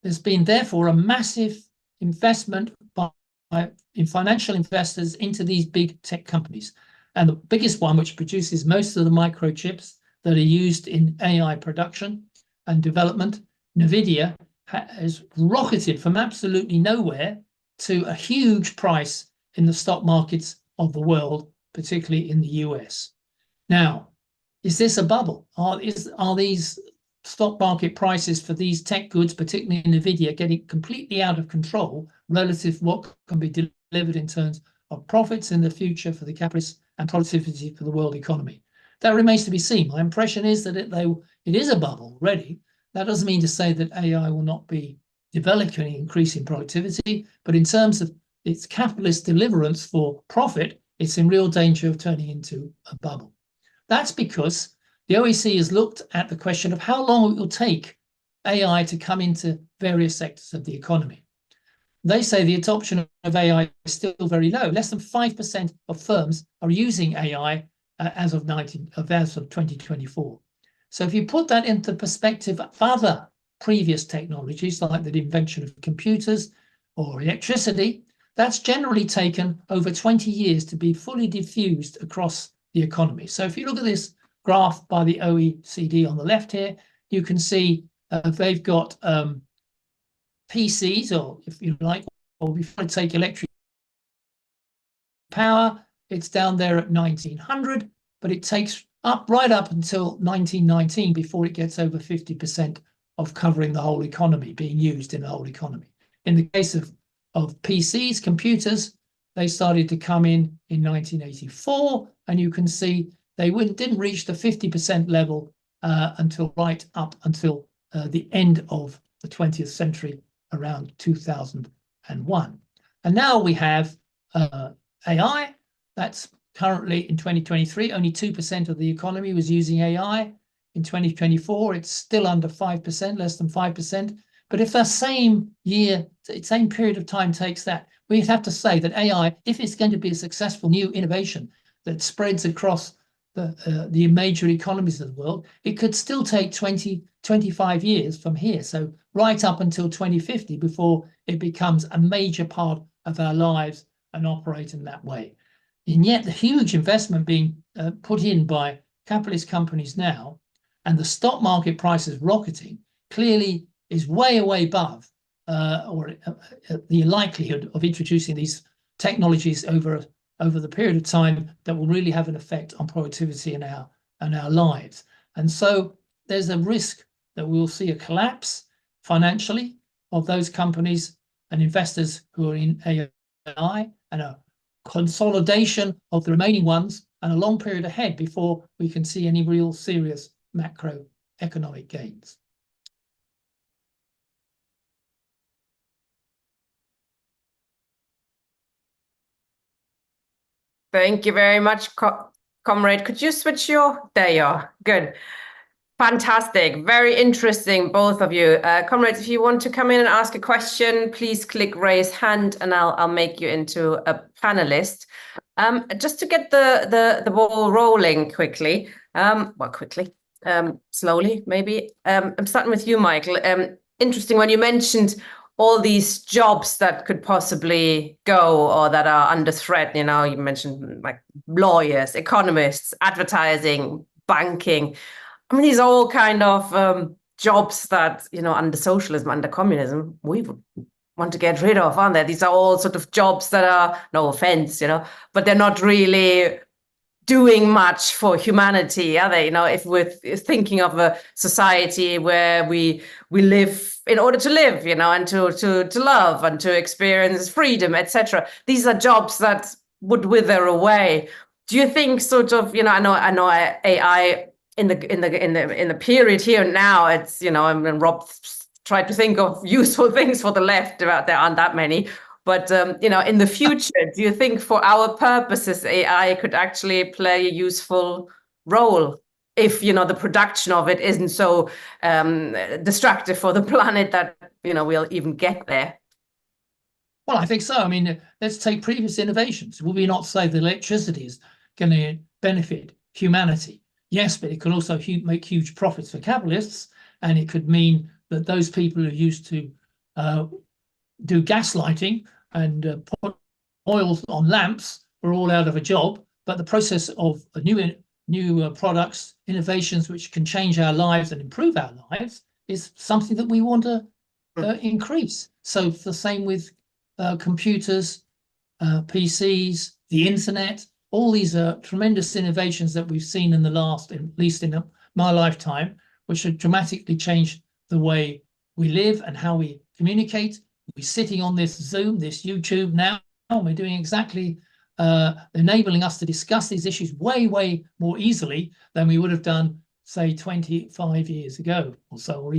there's been therefore a massive investment in financial investors into these big tech companies. And the biggest one, which produces most of the microchips that are used in AI production and development, NVIDIA, has rocketed from absolutely nowhere to a huge price in the stock markets of the world, particularly in the US. Now, is this a bubble? Are these stock market prices for these tech goods, particularly NVIDIA, getting completely out of control relative to what can be delivered in terms of profits in the future for the capitalists and productivity for the world economy? That remains to be seen. My impression is that it is a bubble already. That doesn't mean to say that AI will not be developing increasing productivity, but in terms of its capitalist deliverance for profit, it's in real danger of turning into a bubble. That's because the OEC has looked at the question of how long it will take AI to come into various sectors of the economy. They say the adoption of AI is still very low. Less than 5% of firms are using AI as of 2024. So if you put that into perspective of other previous technologies, like the invention of computers or electricity, that's generally taken over 20 years to be fully diffused across the economy. So if you look at this graph by the OECD on the left here, you can see they've got PCs, or if you like, or before you take electric power, it's down there at 1900, but it takes right up until 1919 before it gets over 50% of covering the whole economy, being used in the whole economy. In the case of PCs, computers, they started to come in 1984, and you can see they didn't reach the 50% level until right up until the end of the 20th century, around 2001. And now we have AI. That's currently in 2023, only 2% of the economy was using AI. In 2024, it's still under 5%, less than 5%. But if that same period of time takes that, we'd have to say that AI, if it's going to be a successful new innovation that spreads across the major economies of the world, it could still take 20, 25 years from here. So right up until 2050 before it becomes a major part of our lives and operate in that way. And yet the huge investment being put in by capitalist companies now, and the stock market prices rocketing, clearly is way, way above the likelihood of introducing these technologies over the period of time that will really have an effect on productivity in our lives. And so there's a risk that we'll see a collapse financially of those companies and investors who are in AI, and a consolidation of the remaining ones, and a long period ahead before we can see any real serious macroeconomic gains. Thank you very much, comrade. Could you switch there you are. Good. Fantastic. Very interesting, both of you. Comrades, if you want to come in and ask a question, please click raise hand and I'll make you into a panelist. Just to get the ball rolling quickly, slowly maybe. I'm starting with you, Michael. Interesting when you mentioned all these jobs that could possibly go or that are under threat. You know, you mentioned like lawyers, economists, advertising, banking. I mean, these are all kind of jobs that, you know, under socialism, under communism, we would want to get rid of, aren't they? These are all sort of jobs that are, no offense, you know, but they're not really doing much for humanity, are they? You know, if we're thinking of a society where we live in order to live, you know, and to love and to experience freedom, etc. These are jobs that would wither away. Do you think sort of, you know, I know AI in the period here and now, it's, you know, I mean, Rob tried to think of useful things for the left. There aren't that many. But, you know, in the future, do you think for our purposes, AI could actually play a useful role if, you know, the production of it isn't so destructive for the planet that, you know, we'll even get there? Well, I think so. I mean, let's take previous innovations. Will we not say that electricity is going to benefit humanity? Yes, but it could also make huge profits for capitalists, and it could mean that those people who used to do gaslighting and put oils on lamps were all out of a job. But the process of new products, innovations which can change our lives and improve our lives is something that we want to increase. So the same with computers, PCs, the internet. All these are tremendous innovations that we've seen in the last, at least in my lifetime, which have dramatically changed the way we live and how we communicate. We're sitting on this Zoom, this YouTube now, and we're doing exactly, enabling us to discuss these issues way, way more easily than we would have done, say, 25 years ago or so,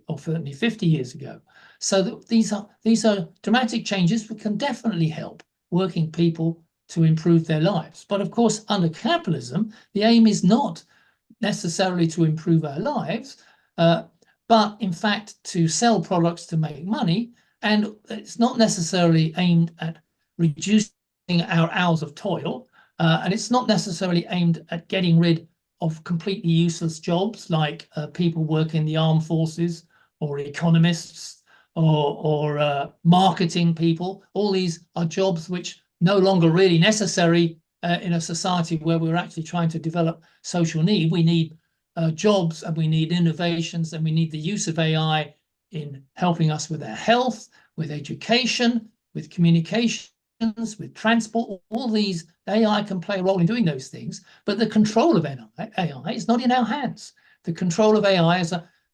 or certainly 50 years ago. So these are dramatic changes that can definitely help working people to improve their lives. But of course, under capitalism, the aim is not necessarily to improve our lives, but in fact to sell products to make money. And it's not necessarily aimed at reducing our hours of toil, and it's not necessarily aimed at getting rid of completely useless jobs like people working in the armed forces or economists or marketing people. All these are jobs which no longer really necessary in a society where we're actually trying to develop social need. We need jobs, and we need innovations, and we need the use of AI in helping us with our health, with education, with communications, with transport. All these, AI can play a role in doing those things, but the control of AI is not in our hands. The control of AI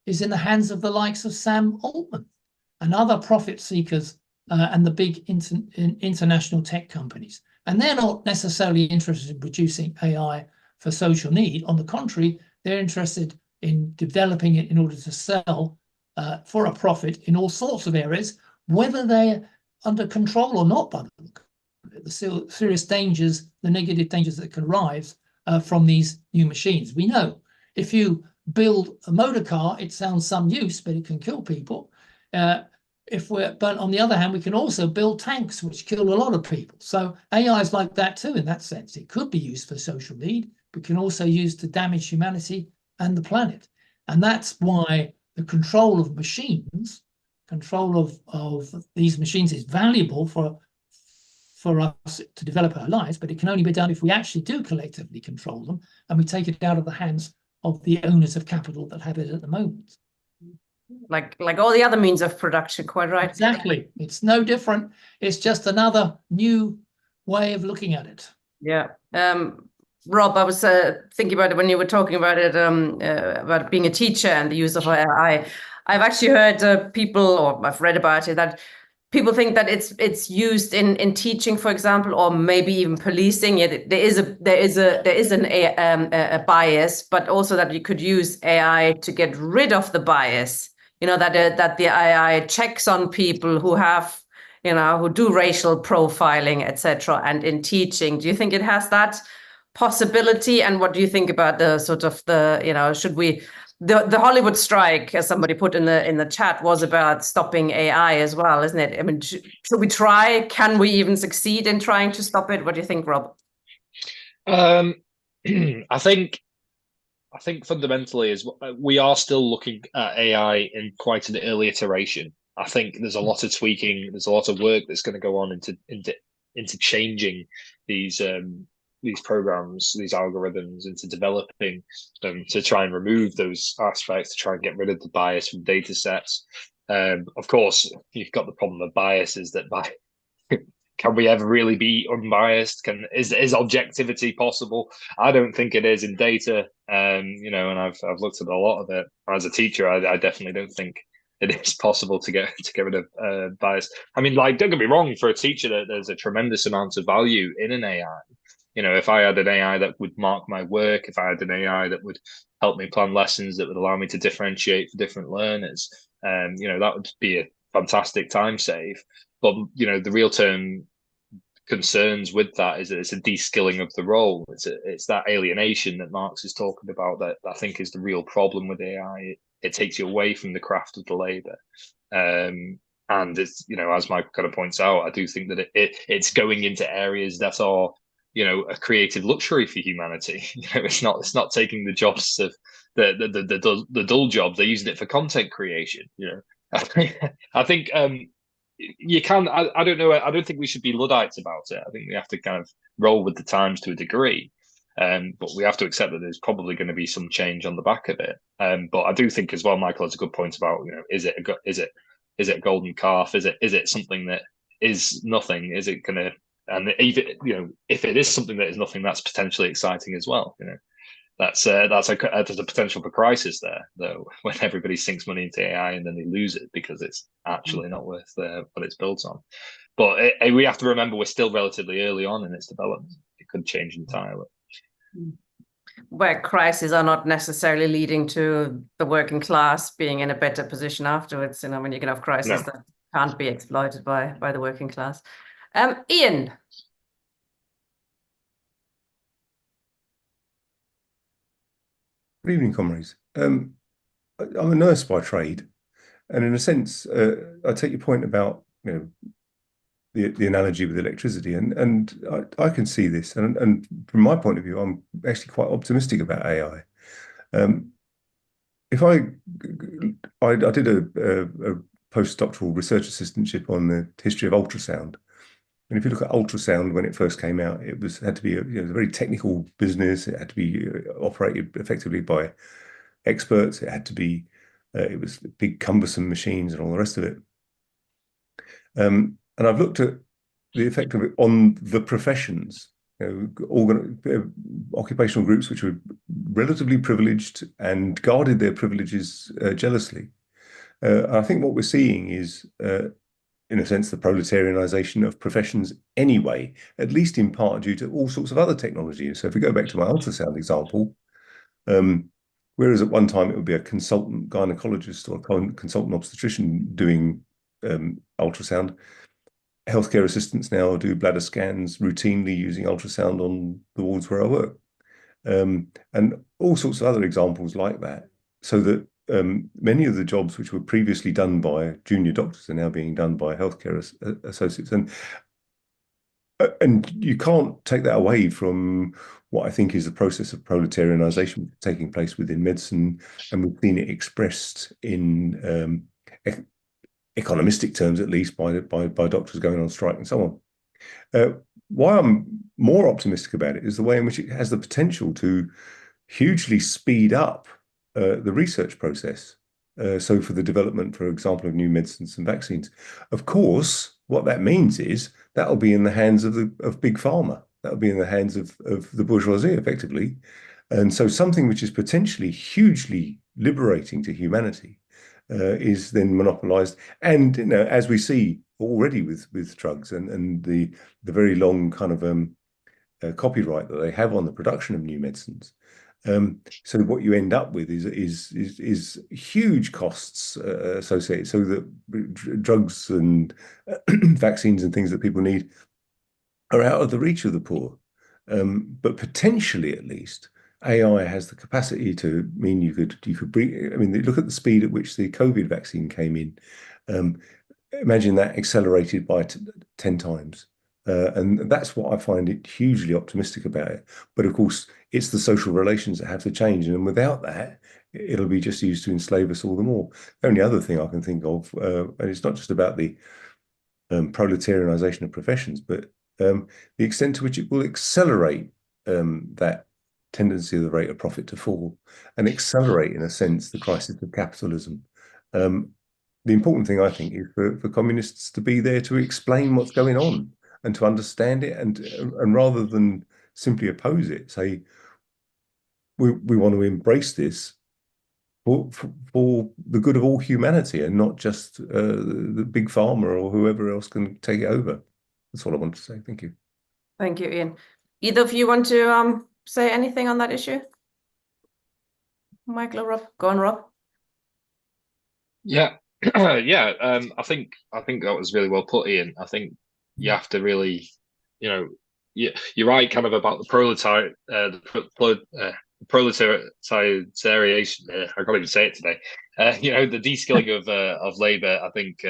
is in the hands of the likes of Sam Altman and other profit seekers and the big international tech companies. And they're not necessarily interested in producing AI for social need. On the contrary, they're interested in developing it in order to sell for a profit in all sorts of areas, whether they're under control or not by the serious dangers, the negative dangers that can arise from these new machines. We know if you build a motor car, it sounds some use, but it can kill people. But on the other hand, we can also build tanks, which kill a lot of people. So AI is like that too, in that sense. It could be used for social need, but can also use to damage humanity and the planet. And that's why the control of machines, control of these machines is valuable for us to develop our lives, but it can only be done if we actually do collectively control them and we take it out of the hands of the owners of capital that have it at the moment. Like all the other means of production, quite right. Exactly. It's no different. It's just another new way of looking at it. Yeah. Rob, I was thinking about it when you were talking about it, about being a teacher and the use of AI. I've actually heard people, or I've read about it, that people think that it's used in teaching, for example, or maybe even policing. There is a bias, but also that you could use AI to get rid of the bias. You know, that the AI checks on people who have, who do racial profiling, etc. And in teaching, do you think it has that possibility? And what do you think about the sort of should we? The Hollywood strike, as somebody put in the chat, was about stopping AI as well, isn't it? I mean, should we try? Can we even succeed in trying to stop it? What do you think, Rob? I think fundamentally is we are still looking at AI in quite an early iteration. I think there's a lot of tweaking, there's a lot of work that's going to go on into changing these programs, these algorithms, into developing them to try and remove those aspects, to try and get rid of the bias from data sets. Of course, you've got the problem of bias is that can we ever really be unbiased? Is objectivity possible? I don't think it is in data. And I've looked at a lot of it. As a teacher, I definitely don't think it is possible to get rid of bias. I mean, don't get me wrong, for a teacher, there's a tremendous amount of value in an AI. If I had an AI that would mark my work, if I had an AI that would help me plan lessons, that would allow me to differentiate for different learners, that would be a fantastic time save. But, the real term concerns with that is that it's a de-skilling of the role. It's that alienation that Marx is talking about that I think is the real problem with AI. It takes you away from the craft of the labor. And it's, as Mike kind of points out, I do think that it's going into areas that are, a creative luxury for humanity. It's not taking the jobs of the dull jobs. They're using it for content creation. I think you can. I don't know. I don't think we should be Luddites about it. I think we have to kind of roll with the times to a degree. But we have to accept that there's probably going to be some change on the back of it. But I do think as well, Michael has a good point about, is it a golden calf? Is it something that is nothing? Is it going to? And even if it is something that is nothing, that's potentially exciting as well. That's a potential for crisis there, though, when everybody sinks money into AI and then they lose it because it's actually not worth what it's built on. But we have to remember we're still relatively early on in its development. It could change entirely. Where crises are not necessarily leading to the working class being in a better position afterwards. When you can have crises that can't be exploited by the working class. Ian. Good evening, comrades. I'm a nurse by trade, and in a sense, I take your point about the analogy with electricity, and I can see this, and from my point of view, I'm actually quite optimistic about AI. If I did a postdoctoral research assistantship on the history of ultrasound. And if you look at ultrasound, when it first came out, it had to be a very technical business. It had to be operated effectively by experts. It had to be, it was big cumbersome machines and all the rest of it. And I've looked at the effect of it on the professions, occupational groups which were relatively privileged and guarded their privileges jealously. I think what we're seeing is in a sense, the proletarianization of professions anyway, at least in part due to all sorts of other technology. So if we go back to my ultrasound example, whereas at one time it would be a consultant gynecologist or a consultant obstetrician doing ultrasound, healthcare assistants now do bladder scans routinely using ultrasound on the wards where I work. And all sorts of other examples like that, so that many of the jobs which were previously done by junior doctors are now being done by healthcare associates. And you can't take that away from what I think is the process of proletarianization taking place within medicine, and we've seen it expressed in economistic terms, at least by doctors going on strike and so on. Why I'm more optimistic about it is the way in which it has the potential to hugely speed up the research process. So for the development, for example, of new medicines and vaccines. Of course, what that means is that'll be in the hands of big pharma. That'll be in the hands of the bourgeoisie, effectively. And so something which is potentially hugely liberating to humanity is then monopolized. And as we see already with drugs and the very long kind of copyright that they have on the production of new medicines. So what you end up with is huge costs associated, so that drugs and vaccines and things that people need are out of the reach of the poor. But potentially, at least, AI has the capacity to mean you could bring. I mean, look at the speed at which the COVID vaccine came in. Imagine that accelerated by 10 times. And that's what I find it hugely optimistic about it. But of course, it's the social relations that have to change. And without that, it'll be just used to enslave us all the more. The only other thing I can think of, and it's not just about the proletarianization of professions, but the extent to which it will accelerate that tendency of the rate of profit to fall and accelerate, in a sense, the crisis of capitalism. The important thing, I think, is for communists to be there to explain what's going on and to understand it, and rather than simply oppose it, say, we want to embrace this for the good of all humanity and not just the big pharma or whoever else can take it over. That's all I want to say. Thank you. Thank you, Ian. Either of you want to say anything on that issue? Michael or Rob? Go on, Rob. Yeah. Yeah. I think that was really well put, Ian. I think you have to really, you're right, kind of about the proletariation. I can't even say it today. The de-skilling of labor. I think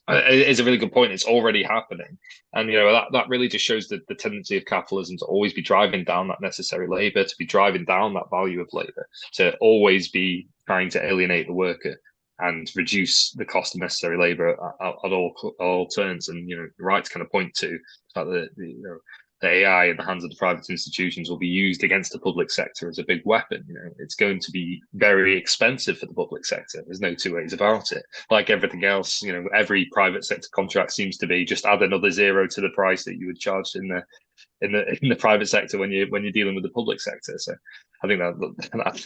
is a really good point. It's already happening, and that really just shows the tendency of capitalism to always be driving down that necessary labor, to be driving down that value of labor, to always be trying to alienate the worker and reduce the cost of necessary labor at all turns. And you're right to kind of point to the fact that the AI in the hands of the private institutions will be used against the public sector as a big weapon. It's going to be very expensive for the public sector. There's no two ways about it. Like everything else, every private sector contract seems to be just add another zero to the price that you would charge in the private sector when you're dealing with the public sector. So I think that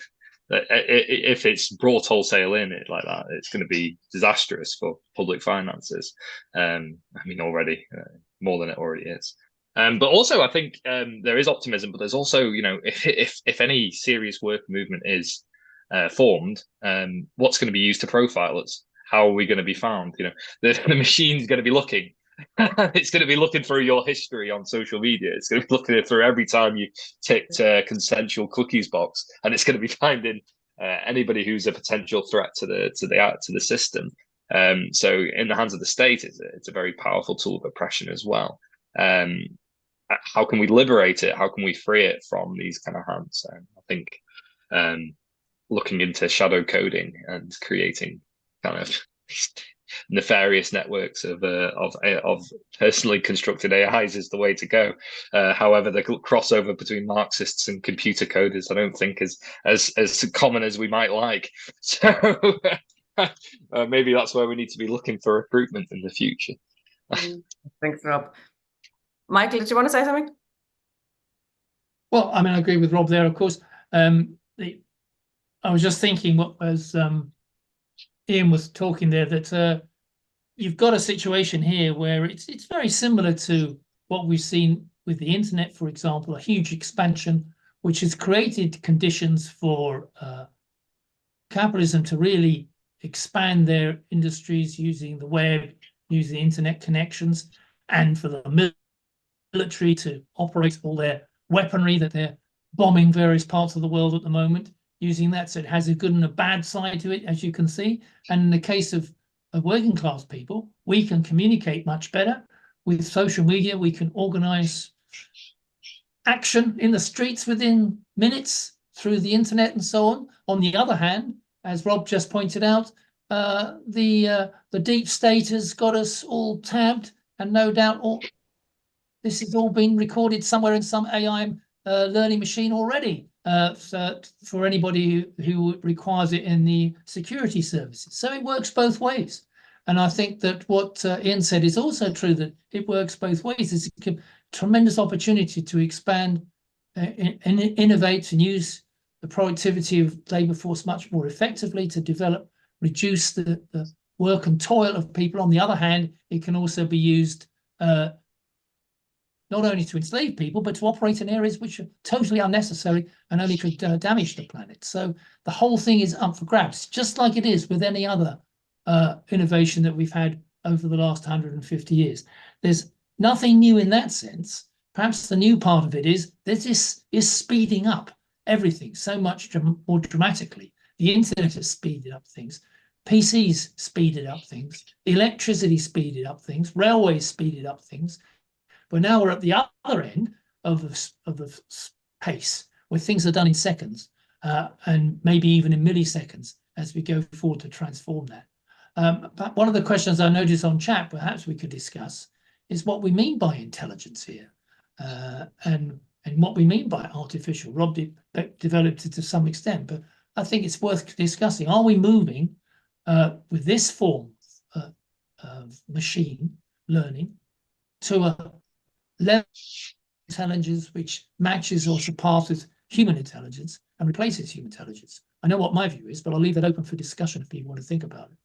if it's brought wholesale in it like that, it's going to be disastrous for public finances. Already more than it already is. But also, I think there is optimism, but there's also, if any serious work movement is formed, what's going to be used to profile us? How are we going to be found? The machine's going to be looking. It's going to be looking through your history on social media. It's going to be looking through every time you ticked consensual cookies box, and it's going to be finding anybody who's a potential threat to the system. So, in the hands of the state, it's a very powerful tool of oppression as well. How can we liberate it? How can we free it from these kind of hands? I think looking into shadow coding and creating kind of nefarious networks of personally constructed AIs is the way to go. However, the crossover between Marxists and computer coders, I don't think is as common as we might like. So maybe that's where we need to be looking for recruitment in the future. Thanks, Rob. Michael, did you want to say something? Well, I agree with Rob there, of course. I was just thinking, what as Ian was talking there, that you've got a situation here where it's very similar to what we've seen with the internet, for example, a huge expansion, which has created conditions for capitalism to really expand their industries using the web, using the internet connections, and for the military to operate all their weaponry that they're bombing various parts of the world at the moment, using that. So it has a good and a bad side to it, as you can see. And in the case of working class people, we can communicate much better with social media. We can organize action in the streets within minutes through the internet and so on. On the other hand, as Rob just pointed out, the deep state has got us all tabbed, and no doubt this has all been recorded somewhere in some AI learning machine already for anybody who requires it in the security services. So it works both ways. And I think that what Ian said is also true, that it works both ways. It's a tremendous opportunity to expand, innovate, and use the productivity of labour force much more effectively, to develop, reduce the work and toil of people. On the other hand, it can also be used not only to enslave people, but to operate in areas which are totally unnecessary and only could damage the planet. So the whole thing is up for grabs, just like it is with any other innovation that we've had over the last 150 years. There's nothing new in that sense. Perhaps the new part of it is that this is speeding up everything so much more dramatically. The internet has speeded up things. PCs speeded up things. Electricity speeded up things. Railways speeded up things. But now we're at the other end of the pace, where things are done in seconds and maybe even in milliseconds as we go forward to transform that. But one of the questions I noticed on chat, perhaps we could discuss, is what we mean by intelligence here, and what we mean by artificial. Rob developed it to some extent, but I think it's worth discussing. Are we moving with this form of machine learning to a level of intelligence which matches or surpasses human intelligence and replaces human intelligence? I know what my view is, but I'll leave it open for discussion if people want to think about it.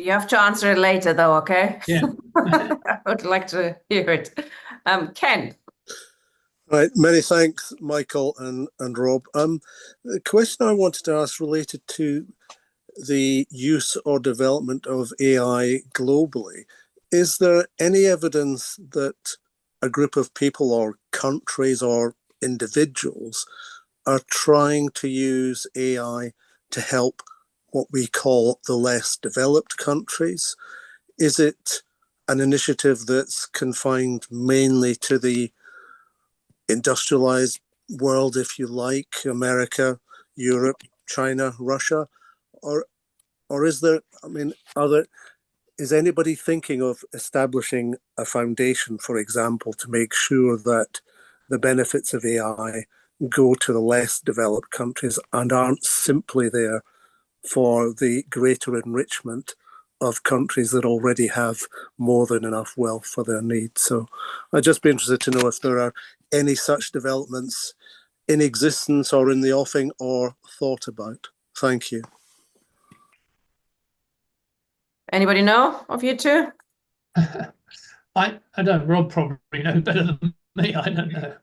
You have to answer it later, though, okay? Yeah. I would like to hear it. Ken. Right, many thanks, Michael and Rob. The question I wanted to ask related to the use or development of AI globally. Is there any evidence that a group of people or countries or individuals are trying to use AI to help what we call the less developed countries? Is it an initiative that's confined mainly to the industrialized world, if you like, America, Europe, China, Russia? Or is there, is anybody thinking of establishing a foundation, for example, to make sure that the benefits of AI go to the less developed countries and aren't simply there for the greater enrichment of countries that already have more than enough wealth for their needs? So I'd just be interested to know if there are any such developments in existence or in the offing or thought about. Thank you. Anybody know of you two? I don't. Rob probably knows better than me. I don't know.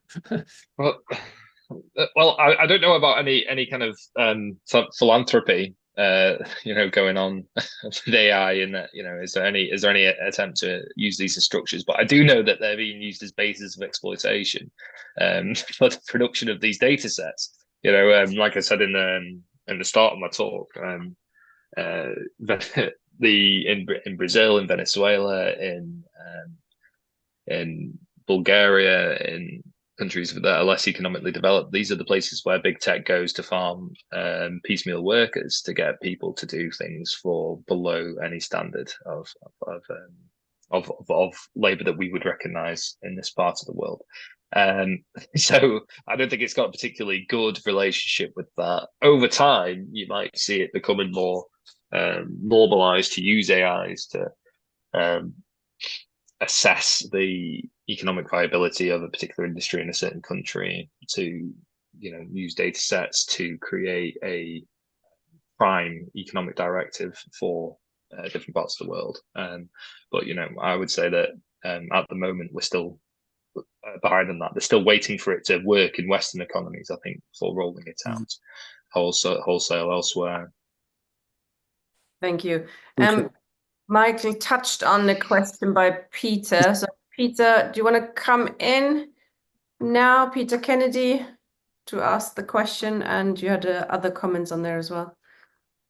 Well, I don't know about any kind of philanthropy, going on with AI, and that, is there any attempt to use these as structures? But I do know that they're being used as bases of exploitation for the production of these data sets. Like I said in the start of my talk, in Brazil, in Venezuela, in Bulgaria, in countries that are less economically developed, these are the places where big tech goes to farm piecemeal workers to get people to do things for below any standard of labor that we would recognize in this part of the world. So I don't think it's got a particularly good relationship with that. Over time, you might see it becoming more normalized to use AIs to assess the economic viability of a particular industry in a certain country, to use data sets to create a prime economic directive for different parts of the world. But I would say that at the moment we're still behind on that. They're still waiting for it to work in Western economies, I think, before rolling it out wholesale elsewhere. Thank you. Okay. Michael touched on the question by Peter. So Peter, do you want to come in now, Peter Kennedy, to ask the question? And you had other comments on there as well.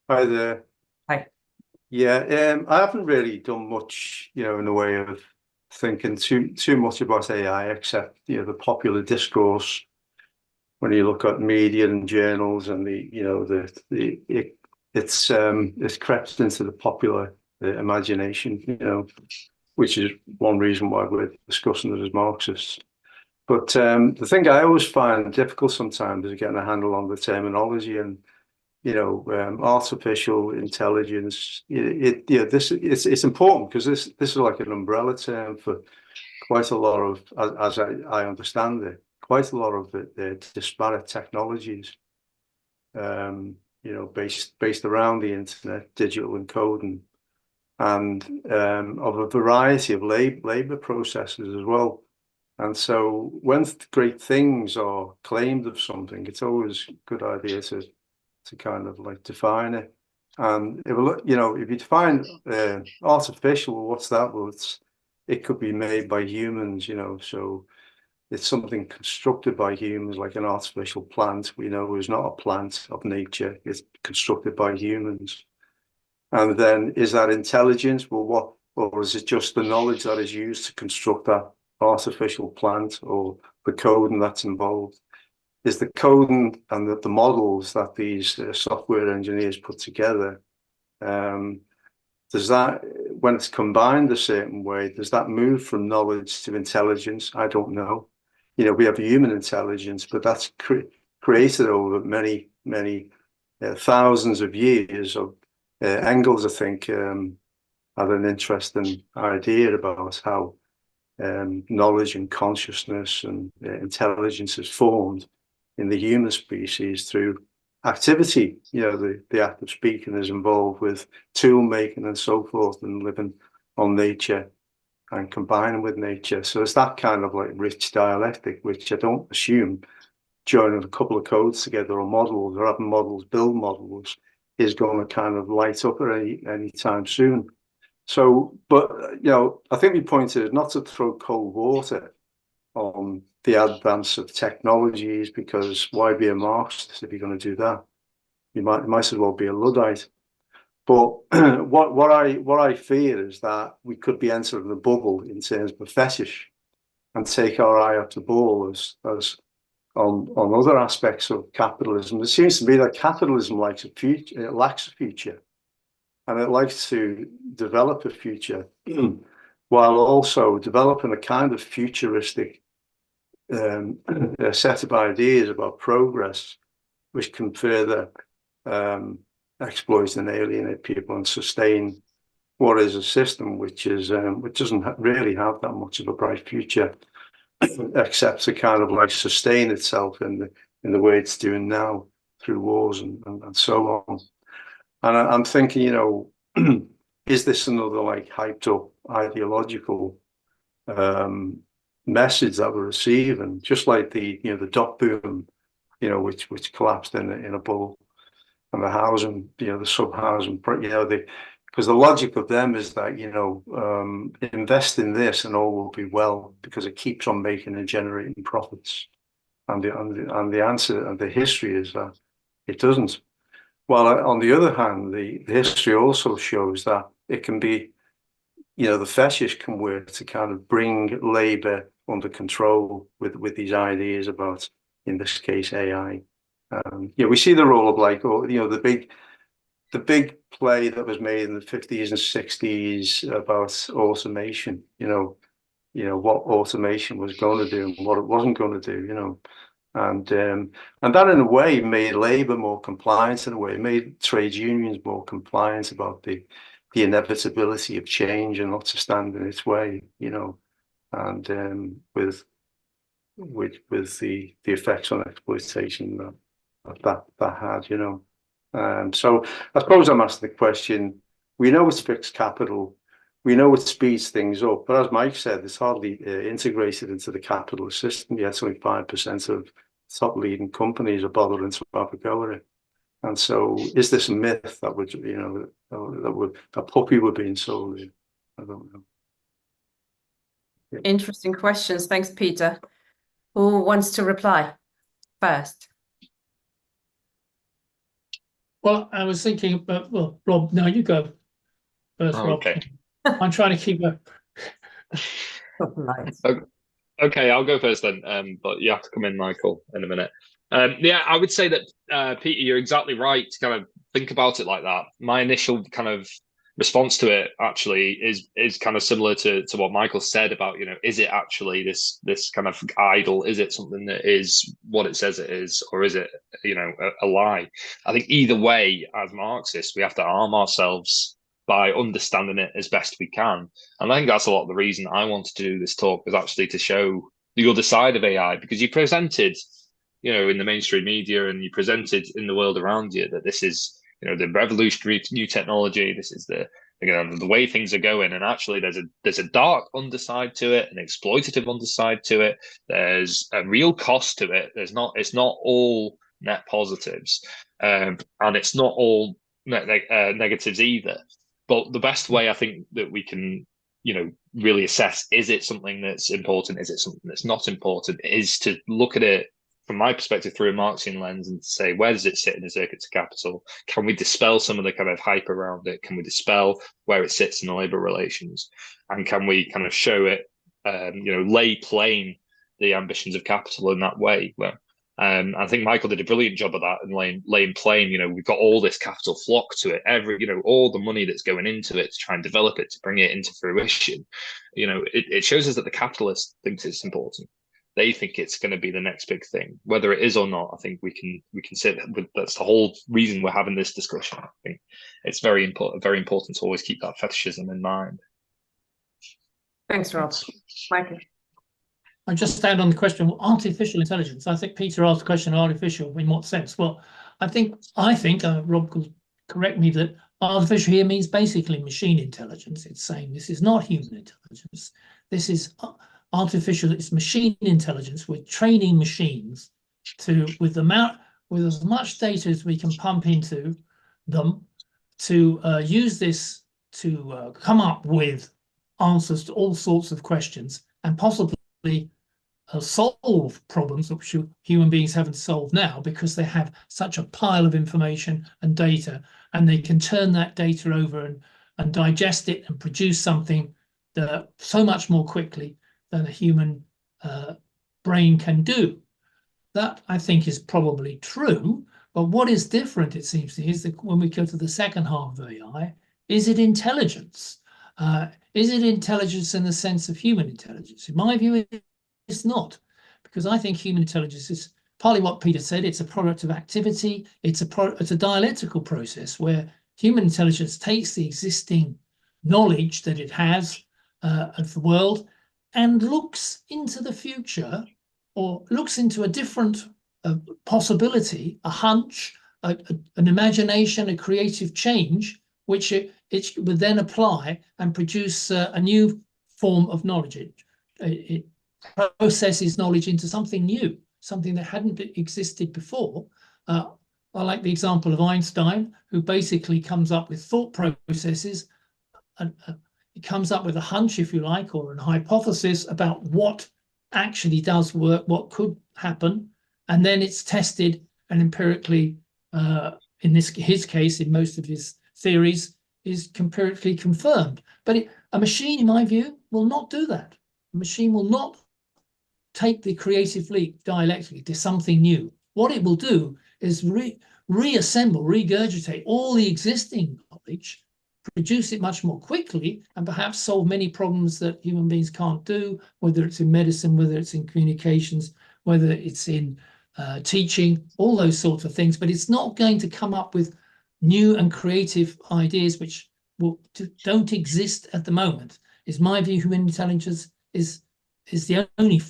Hi there. Hi. Yeah, I haven't really done much, in the way of thinking too much about AI, except the popular discourse. When you look at media and journals, and it's crept into the popular imagination, which is one reason why we're discussing it as Marxists. But the thing I always find difficult sometimes is getting a handle on the terminology and artificial intelligence. It's important because this is like an umbrella term for quite a lot of, as I understand it, quite a lot of the disparate technologies, based around the internet, digital encoding, and of a variety of labor processes as well. And so when great things are claimed of something, it's always a good idea to kind of like define it. And if you define artificial, what's that? Well, it could be made by humans, so it's something constructed by humans, like an artificial plant. We know is not a plant of nature. It's constructed by humans. And then is that intelligence? Well, or is it just the knowledge that is used to construct that artificial plant, or the coding that's involved? Is the coding and the models that these software engineers put together, does that, when it's combined a certain way, does that move from knowledge to intelligence? I don't know. We have human intelligence, but that's created over many, many thousands of years. Of Engels, I think, had an interesting idea about how knowledge and consciousness and intelligence is formed in the human species through activity. The act of speaking is involved with tool making and so forth, and living on nature and combining with nature. So it's that kind of like rich dialectic, which I don't assume joining a couple of codes together or models, or having models build models, is going to kind of light up at any time soon. So, but I think we pointed not to throw cold water on the advance of technologies, because why be a Marxist if you're going to do that? You might as well be a Luddite. But what I fear is that we could be entering the bubble in terms of a fetish, and take our eye off the ball as on other aspects of capitalism. It seems to me that capitalism lacks a future, and it likes to develop a future while also developing a kind of futuristic set of ideas about progress, which can further exploit and alienate people and sustain what is a system which doesn't really have that much of a bright future, except to kind of like sustain itself in the way it's doing now through wars and so on. And I'm thinking, is this another like hyped up ideological message that we're receiving, just like the dot boom, which collapsed in a bubble, and the housing, the sub housing, because the logic of them is that invest in this and all will be well, because it keeps on making and generating profits, and the answer and the history is that it doesn't. Well, on the other hand, the history also shows that it can be, the fetish can work to kind of bring labor under control with these ideas about, in this case, AI. We see the role of the big play that was made in the 50s and 60s about automation. What automation was going to do and what it wasn't going to do. And that in a way made labor more compliant, in a way, made trade unions more compliant about the inevitability of change and not to stand in its way, and with the effects on exploitation that had, So I suppose I'm asking the question: We know it's fixed capital. We know it speeds things up. But as Mike said, it's hardly integrated into the capitalist system yet. It's only 5% of top leading companies are bothering to have a go at it. And so, is this a myth that would, a puppy were being sold? I don't know. Yeah. Interesting questions. Thanks, Peter. Who wants to reply first? Well, I was thinking, well, Rob, no, you go first, Rob. Okay. I'm trying to keep a. Nice. Okay, I'll go first then. But you have to come in, Michael, in a minute. Yeah, I would say that, Peter, you're exactly right to kind of think about it like that. My initial kind of response to it actually is kind of similar to what Michael said about, is it actually this kind of idol? Is it something that is what it says it is, or is it, a lie? I think either way, as Marxists, we have to arm ourselves by understanding it as best we can. And I think that's a lot of the reason I wanted to do this talk, was actually to show the other side of AI, because you presented, in the mainstream media, and you presented in the world around you that this is, the revolutionary new technology. This is the way things are going. And actually there's a dark underside to it, an exploitative underside to it. There's a real cost to it. It's not all net positives. And it's not all negatives either. But the best way I think that we can, really assess, is it something that's important? Is it something that's not important? Is to look at it from my perspective through a Marxian lens and say, where does it sit in the circuits of capital? Can we dispel some of the kind of hype around it? Can we dispel where it sits in the labor relations? And can we kind of show it, lay plain the ambitions of capital in that way? Well, I think Michael did a brilliant job of that, and laying plain, we've got all this capital flock to it, all the money that's going into it to try and develop it, to bring it into fruition. It shows us that the capitalist thinks it's important. They think it's going to be the next big thing. Whether it is or not, I think we can say that that's the whole reason we're having this discussion. I think it's very important to always keep that fetishism in mind. Thanks, Rob. Michael. I just stand on the question of artificial intelligence. I think Peter asked the question, artificial in what sense? Well, I think Rob could correct me, that artificial here means basically machine intelligence. It's saying this is not human intelligence. This is artificial. It's machine intelligence. We're training machines with as much data as we can pump into them to use this to come up with answers to all sorts of questions, and possibly solve problems which human beings haven't solved now, because they have such a pile of information and data, and they can turn that data over and digest it and produce something that so much more quickly than a human brain can do. That, I think, is probably true. But what is different, it seems to me, is that when we go to the second half of AI, is it intelligence? Is it intelligence in the sense of human intelligence? In my view, it's not, because I think human intelligence is partly what Peter said. It's a product of activity. It's a dialectical process where human intelligence takes the existing knowledge that it has of the world and looks into the future, or looks into a different possibility, a hunch, an imagination, a creative change, which it would then apply and produce a new form of knowledge. It processes knowledge into something new, something that hadn't existed before. I like the example of Einstein, who basically comes up with thought processes, and he comes up with a hunch, if you like, or a hypothesis about what actually does work, what could happen, and then it's tested and empirically, in his case, in most of his theories, is empirically confirmed. But a machine, in my view, will not do that. A machine will not take the creative leap dialectically to something new. What it will do is reassemble, regurgitate all the existing knowledge, produce it much more quickly, and perhaps solve many problems that human beings can't do, whether it's in medicine, whether it's in communications, whether it's in teaching, all those sorts of things. But it's not going to come up with new and creative ideas which don't exist at the moment. Is my view, human intelligence is the only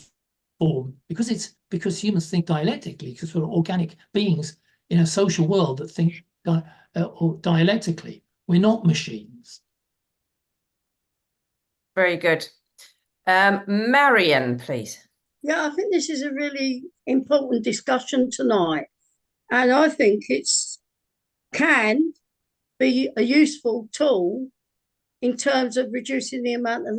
form, because humans think dialectically, because we're organic beings in a social world that think dialectically. We're not machines. Very good. Marion, please. Yeah, I think this is a really important discussion tonight. And I think can be a useful tool in terms of reducing the amount of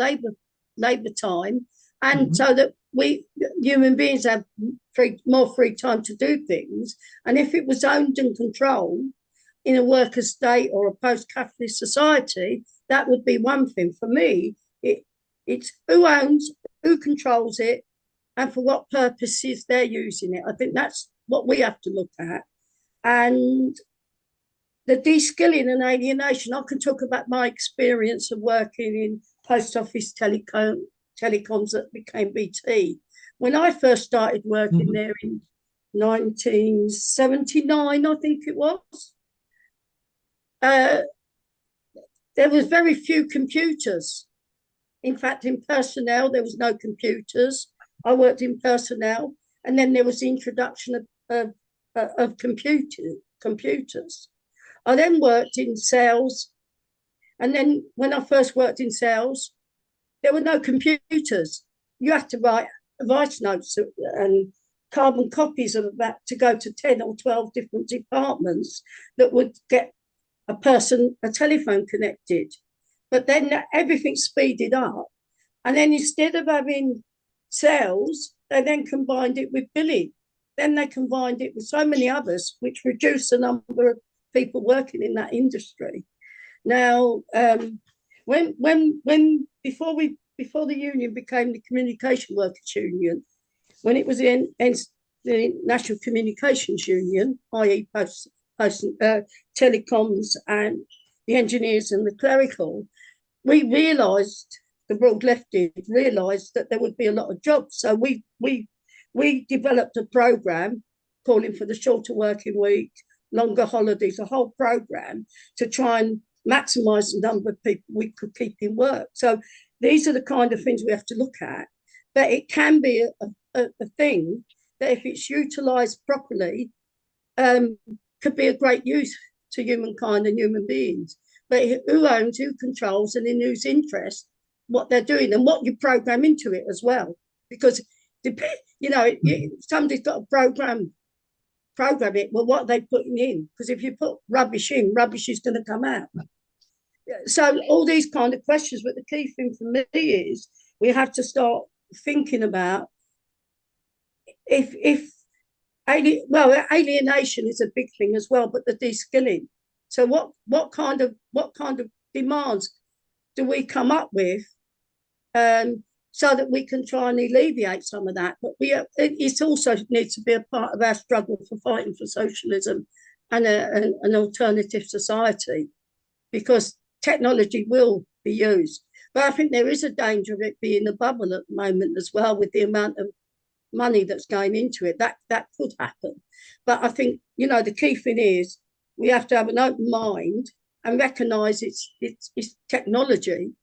labour time, and so that we human beings have more free time to do things. And if it was owned and controlled in a worker state or a post-capitalist society, that would be one thing. For me, it's who owns, who controls it, and for what purposes they're using it. I think that's what we have to look at. And the de-skilling and alienation, I can talk about my experience of working in post office telecoms that became BT. When I first started working there in 1979, I think it was, there was very few computers. In fact, in personnel, there was no computers. I worked in personnel, and then there was the introduction of computers. I then worked in sales, and then when I first worked in sales, there were no computers. You had to write voice notes and carbon copies of that to go to 10 or 12 different departments that would get a telephone connected. But then everything speeded up, and then instead of having sales, they then combined it with billing. Then they combined it with so many others, which reduced the number of people working in that industry. Now, before the union became the Communication Workers Union, when it was the National Communications Union, i.e. telecoms and the engineers and the clerical, we realised, the broad left realised that there would be a lot of jobs. So we developed a programme calling for the shorter working week, longer holidays, a whole programme to try and maximise the number of people we could keep in work. So these are the kind of things we have to look at. But it can be a thing that, if it's utilised properly, could be a great use to humankind and human beings. But who owns, who controls, and in whose interest what they're doing, and what you program into it as well. Because, somebody's got to program it. Well, what are they putting in? Because if you put rubbish in, rubbish is going to come out. So all these kind of questions. But the key thing for me is we have to start thinking about alienation is a big thing as well, but the de-skilling. So what kind of demands do we come up with, so that we can try and alleviate some of that? But it also needs to be a part of our struggle for fighting for socialism and an alternative society, because technology will be used. But I think there is a danger of it being a bubble at the moment as well, with the amount of money that's going into it. That could happen. But I think, the key thing is we have to have an open mind and recognise it's technology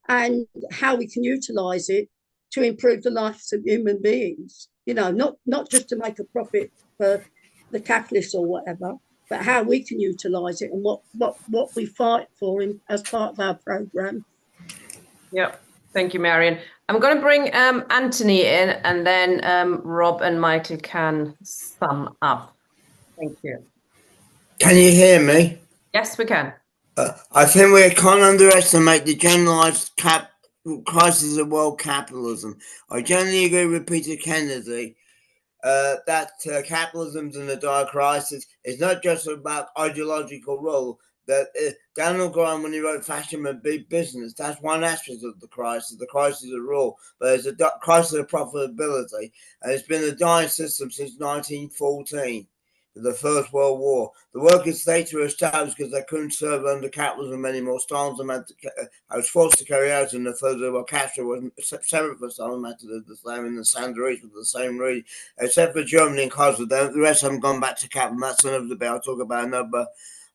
and how we can utilise it to improve the lives of human beings. Not just to make a profit for the capitalists or whatever, but how we can utilise it and what we fight for as part of our programme. Yeah, thank you, Marion. I'm going to bring Anthony in, and then Rob and Michael can sum up. Thank you. Can you hear me? Yes, we can. I think we can't underestimate the generalised crisis of world capitalism. I generally agree with Peter Kennedy that capitalism in the dire crisis is not just about ideological rule. That Daniel Graham, when he wrote Fashion and Big Business, that's one aspect of the crisis of rule. But it's a crisis of profitability, and it's been a dying system since 1914. The First World War. The worker states were established because they couldn't serve under capitalism anymore. Stalin I was forced to carry out in the Third World Castro wasn't separate for Stalin did the same in the Sandoris with the same read, except for Germany and Kosovo. The rest haven't gone back to capitalism. That's another debate. I'll talk about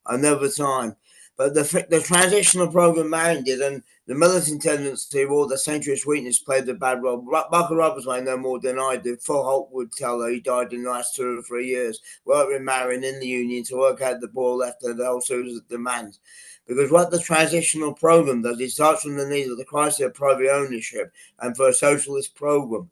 another time. But the transitional program minded and The military intelligence team, all the centrist weakness played a bad role. Michael Roberts might know more than I do. Phil Holt would tell her he died in the last 2 or 3 years, worked with Marion in the union to work out the ball left of the whole series of demands. Because what the transitional program does, it starts from the needs of the crisis of private ownership and for a socialist program.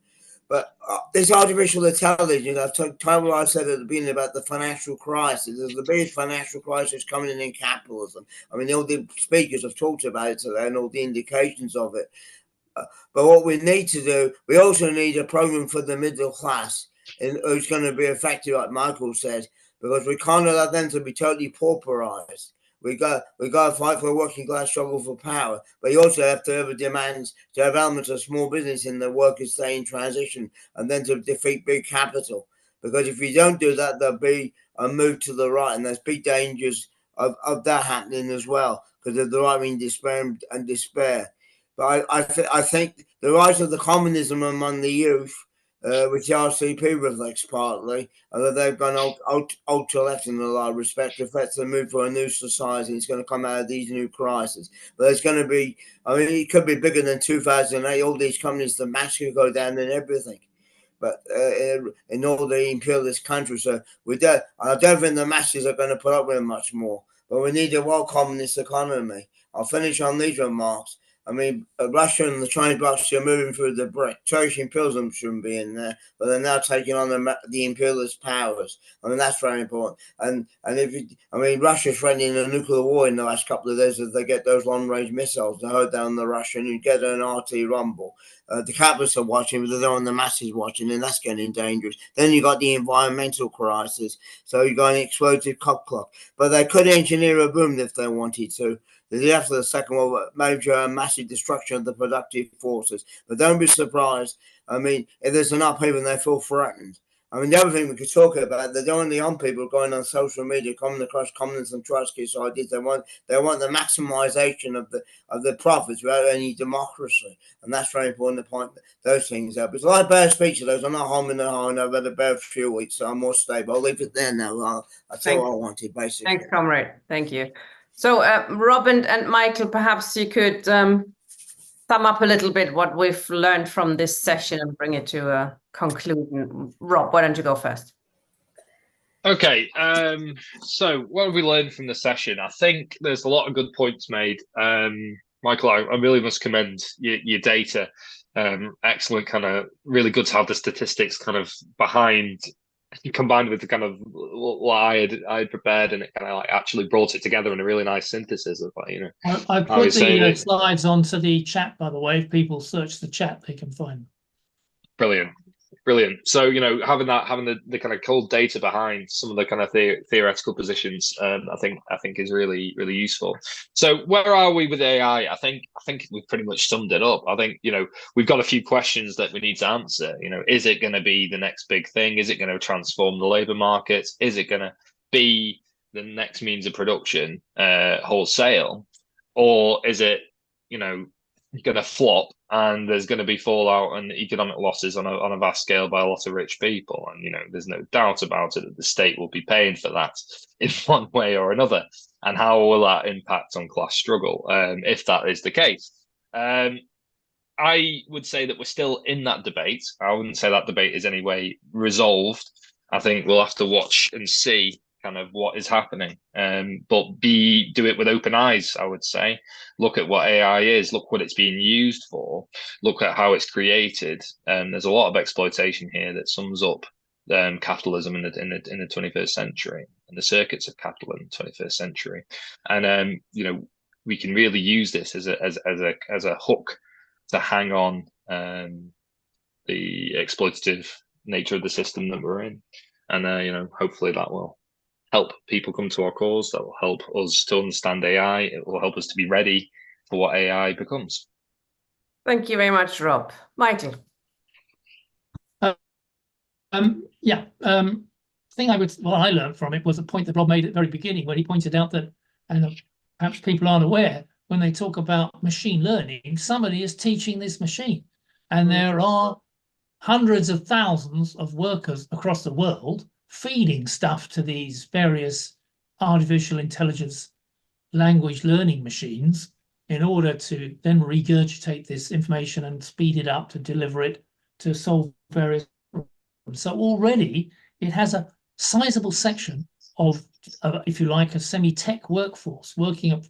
But this artificial intelligence, I've talked what I said at the beginning about the financial crisis. There's the biggest financial crisis coming in capitalism. I mean, all the speakers have talked about it today and all the indications of it. But what we need to do, we also need a program for the middle class who's going to be effective, like Michael says, because we can't allow them to be totally pauperized. We got to fight for a working class struggle for power, but you also have to have demands to have elements of small business in the workers stay in transition, and then to defeat big capital. Because if you don't do that, there'll be a move to the right, and there's big dangers of that happening as well, because of the right wing despair. But I think the rise of the communism among the youth, which the RCP reflects partly, although they've gone ultra left in a lot of respect, affects the move for a new society. It's going to come out of these new crises. But it's going to be, I mean, it could be bigger than 2008. All these companies, the mass could go down and everything. But in all the imperialist countries, so I don't think the masses are going to put up with much more. But we need a well-communist economy. I'll finish on these remarks. I mean, Russia and the Chinese blocks are moving through the BRIC. Turkish imperialism shouldn't be in there, but they're now taking on the imperialist powers. I mean, that's very important. And Russia's threatening a nuclear war in the last couple of days if they get those long-range missiles. They heard down the Russian and get an RT rumble. The capitalists are watching, but they don't want the masses watching, and that's getting dangerous. Then you got the environmental crisis, so you got an explosive cop clock. But they could engineer a boom if they wanted to. After the Second World War, major massive destruction of the productive forces. But don't be surprised. I mean, if there's an upheaval, they feel threatened. I mean, the other thing we could talk about, they don't want the young people going on social media, coming across communist and Trotskyist ideas. They want the maximization of the profits without any democracy, and that's very important to point those things out. But like Bear's speech of those, I'm not harming the harm. I've had a Bear for a few weeks, so I'm more stable. I'll leave it there now. That's all I wanted, basically. Thanks, comrade. Thank you. So, Rob and Michael, perhaps you could sum up a little bit what we've learned from this session and bring it to a conclusion. Rob, why don't you go first? Okay, so what have we learned from the session? I think there's a lot of good points made. Michael, I really must commend your data. Excellent, kind of really good to have the statistics kind of behind, combined with the kind of what I had prepared, and it kind of like actually brought it together in a really nice synthesis of, you know. I put the slides onto the chat, by the way. If people search the chat, they can find them. Brilliant. So, you know, having the kind of cold data behind some of the kind of theoretical positions, I think is really, really useful. So where are we with AI? I think we've pretty much summed it up. I think, you know, we've got a few questions that we need to answer. You know, is it going to be the next big thing? Is it going to transform the labor markets? Is it going to be the next means of production wholesale? Or is it, you know, going to flop and there's going to be fallout and economic losses on a vast scale by a lot of rich people? And, you know, there's no doubt about it that the state will be paying for that in one way or another. And how will that impact on class struggle if that is the case? I would say that we're still in that debate. I wouldn't say that debate is any way resolved. I think we'll have to watch and see kind of what is happening, but do it with open eyes. I would say, look at what AI is, look what it's being used for, look at how it's created. There's a lot of exploitation here that sums up capitalism in the 21st century and the circuits of capital in the 21st century. And you know, we can really use this as a hook to hang on the exploitative nature of the system that we're in, and you know, hopefully that will help people come to our cause. That will help us to understand AI. It will help us to be ready for what AI becomes. Thank you very much, Rob. Michael. What I learned from it was a point that Rob made at the very beginning, when he pointed out that, and perhaps people aren't aware, when they talk about machine learning, somebody is teaching this machine. And there are hundreds of thousands of workers across the world feeding stuff to these various artificial intelligence language learning machines in order to then regurgitate this information and speed it up to deliver it to solve various problems. So already it has a sizable section of, if you like, a semi-tech workforce working at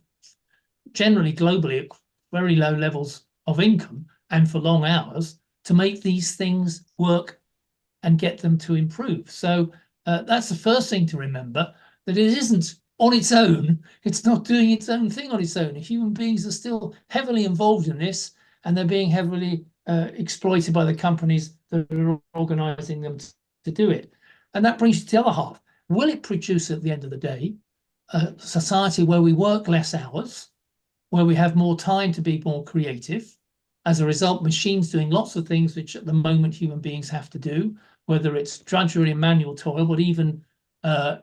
generally globally at very low levels of income and for long hours to make these things work and get them to improve. So that's the first thing to remember, that it isn't on its own. It's not doing its own thing on its own. Human beings are still heavily involved in this, and they're being heavily exploited by the companies that are organizing them to do it. And that brings you to the other half. Will it produce at the end of the day a society where we work less hours, where we have more time to be more creative? As a result, machines doing lots of things which at the moment human beings have to do, whether it's drudgery and manual toil, but even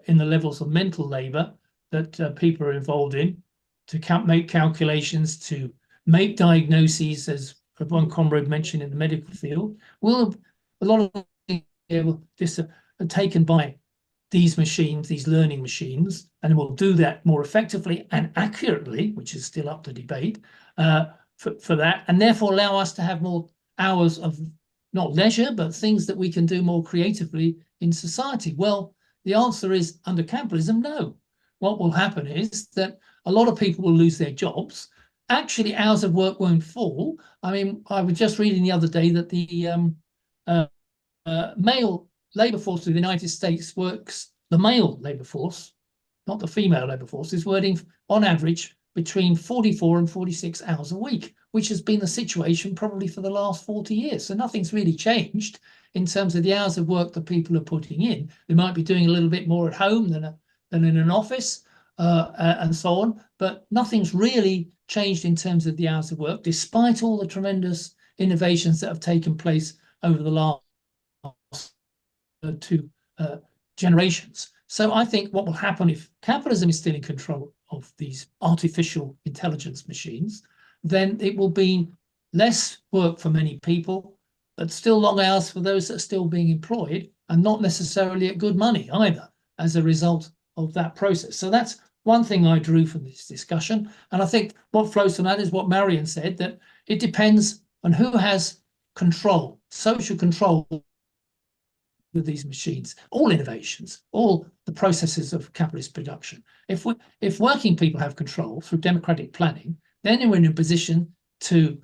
in the levels of mental labor that people are involved in, to make calculations, to make diagnoses, as one comrade mentioned in the medical field. Will a lot of things are taken by these machines, these learning machines, and will do that more effectively and accurately, which is still up to debate, for that, and therefore allow us to have more hours of not leisure, but things that we can do more creatively in society? Well, the answer is, under capitalism, no. What will happen is that a lot of people will lose their jobs. Actually, hours of work won't fall. I mean, I was just reading the other day that the male labor force of the United States works, the male labor force, not the female labor force, is working on average between 44 and 46 hours a week, which has been the situation probably for the last 40 years. So nothing's really changed in terms of the hours of work that people are putting in. They might be doing a little bit more at home than in an office and so on, but nothing's really changed in terms of the hours of work, despite all the tremendous innovations that have taken place over the last two generations. So I think what will happen if capitalism is still in control of these artificial intelligence machines, then it will be less work for many people, but still long hours for those that are still being employed, and not necessarily at good money either as a result of that process. So that's one thing I drew from this discussion. And I think what flows from that is what Marion said, that it depends on who has control, social control with these machines, all innovations, all the processes of capitalist production. If working people have control through democratic planning, then we're in a position to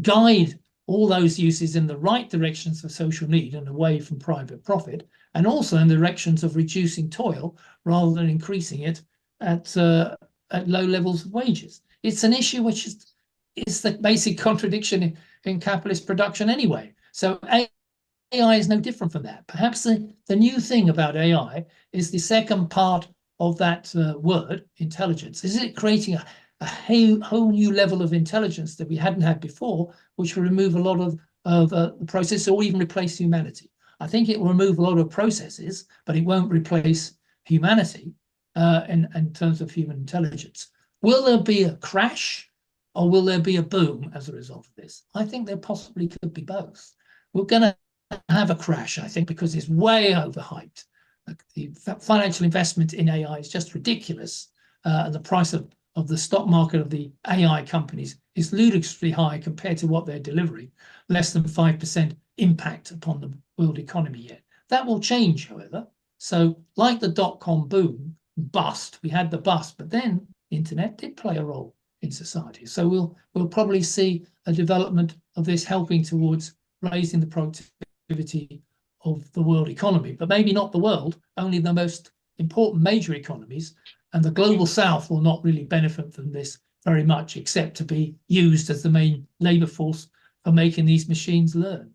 guide all those uses in the right directions for social need and away from private profit, and also in the directions of reducing toil rather than increasing it at low levels of wages. It's an issue which is the basic contradiction in capitalist production anyway. So AI is no different from that. Perhaps the new thing about AI is the second part of that word, intelligence. Is it creating a whole new level of intelligence that we hadn't had before, which will remove a lot of the process or even replace humanity? I think it will remove a lot of processes, but it won't replace humanity in terms of human intelligence. Will there be a crash or will there be a boom as a result of this? I think there possibly could be both. We're going to have a crash, I think, because it's way overhyped. The financial investment in AI is just ridiculous. And the price of the stock market of the AI companies is ludicrously high compared to what they're delivering, less than 5% impact upon the world economy yet. That will change, however. So like the dot-com boom, bust, we had the bust, but then the internet did play a role in society. So we'll probably see a development of this helping towards raising the productivity of the world economy, but maybe not the world, only the most important major economies. And the global south will not really benefit from this very much, except to be used as the main labor force for making these machines learn.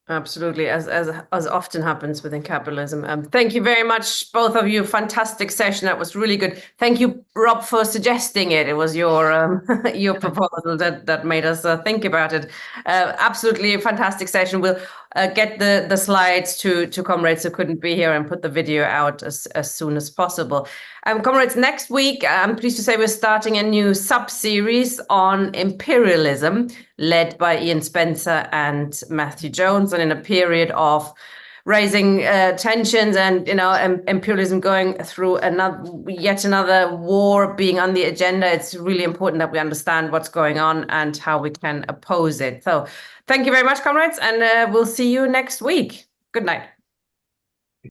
Absolutely, as often happens within capitalism. Thank you very much, both of you. Fantastic session. That was really good. Thank you, Rob, for suggesting it. It was your your proposal that made us think about it. Absolutely a fantastic session. We'll get the slides to comrades who couldn't be here and put the video out as soon as possible. Comrades, next week, I'm pleased to say we're starting a new sub-series on imperialism, led by Ian Spencer and Matthew Jones, and in a period of raising tensions and, you know, imperialism going through yet another war being on the agenda, it's really important that we understand what's going on and how we can oppose it. So thank you very much, comrades, and we'll see you next week. Good night.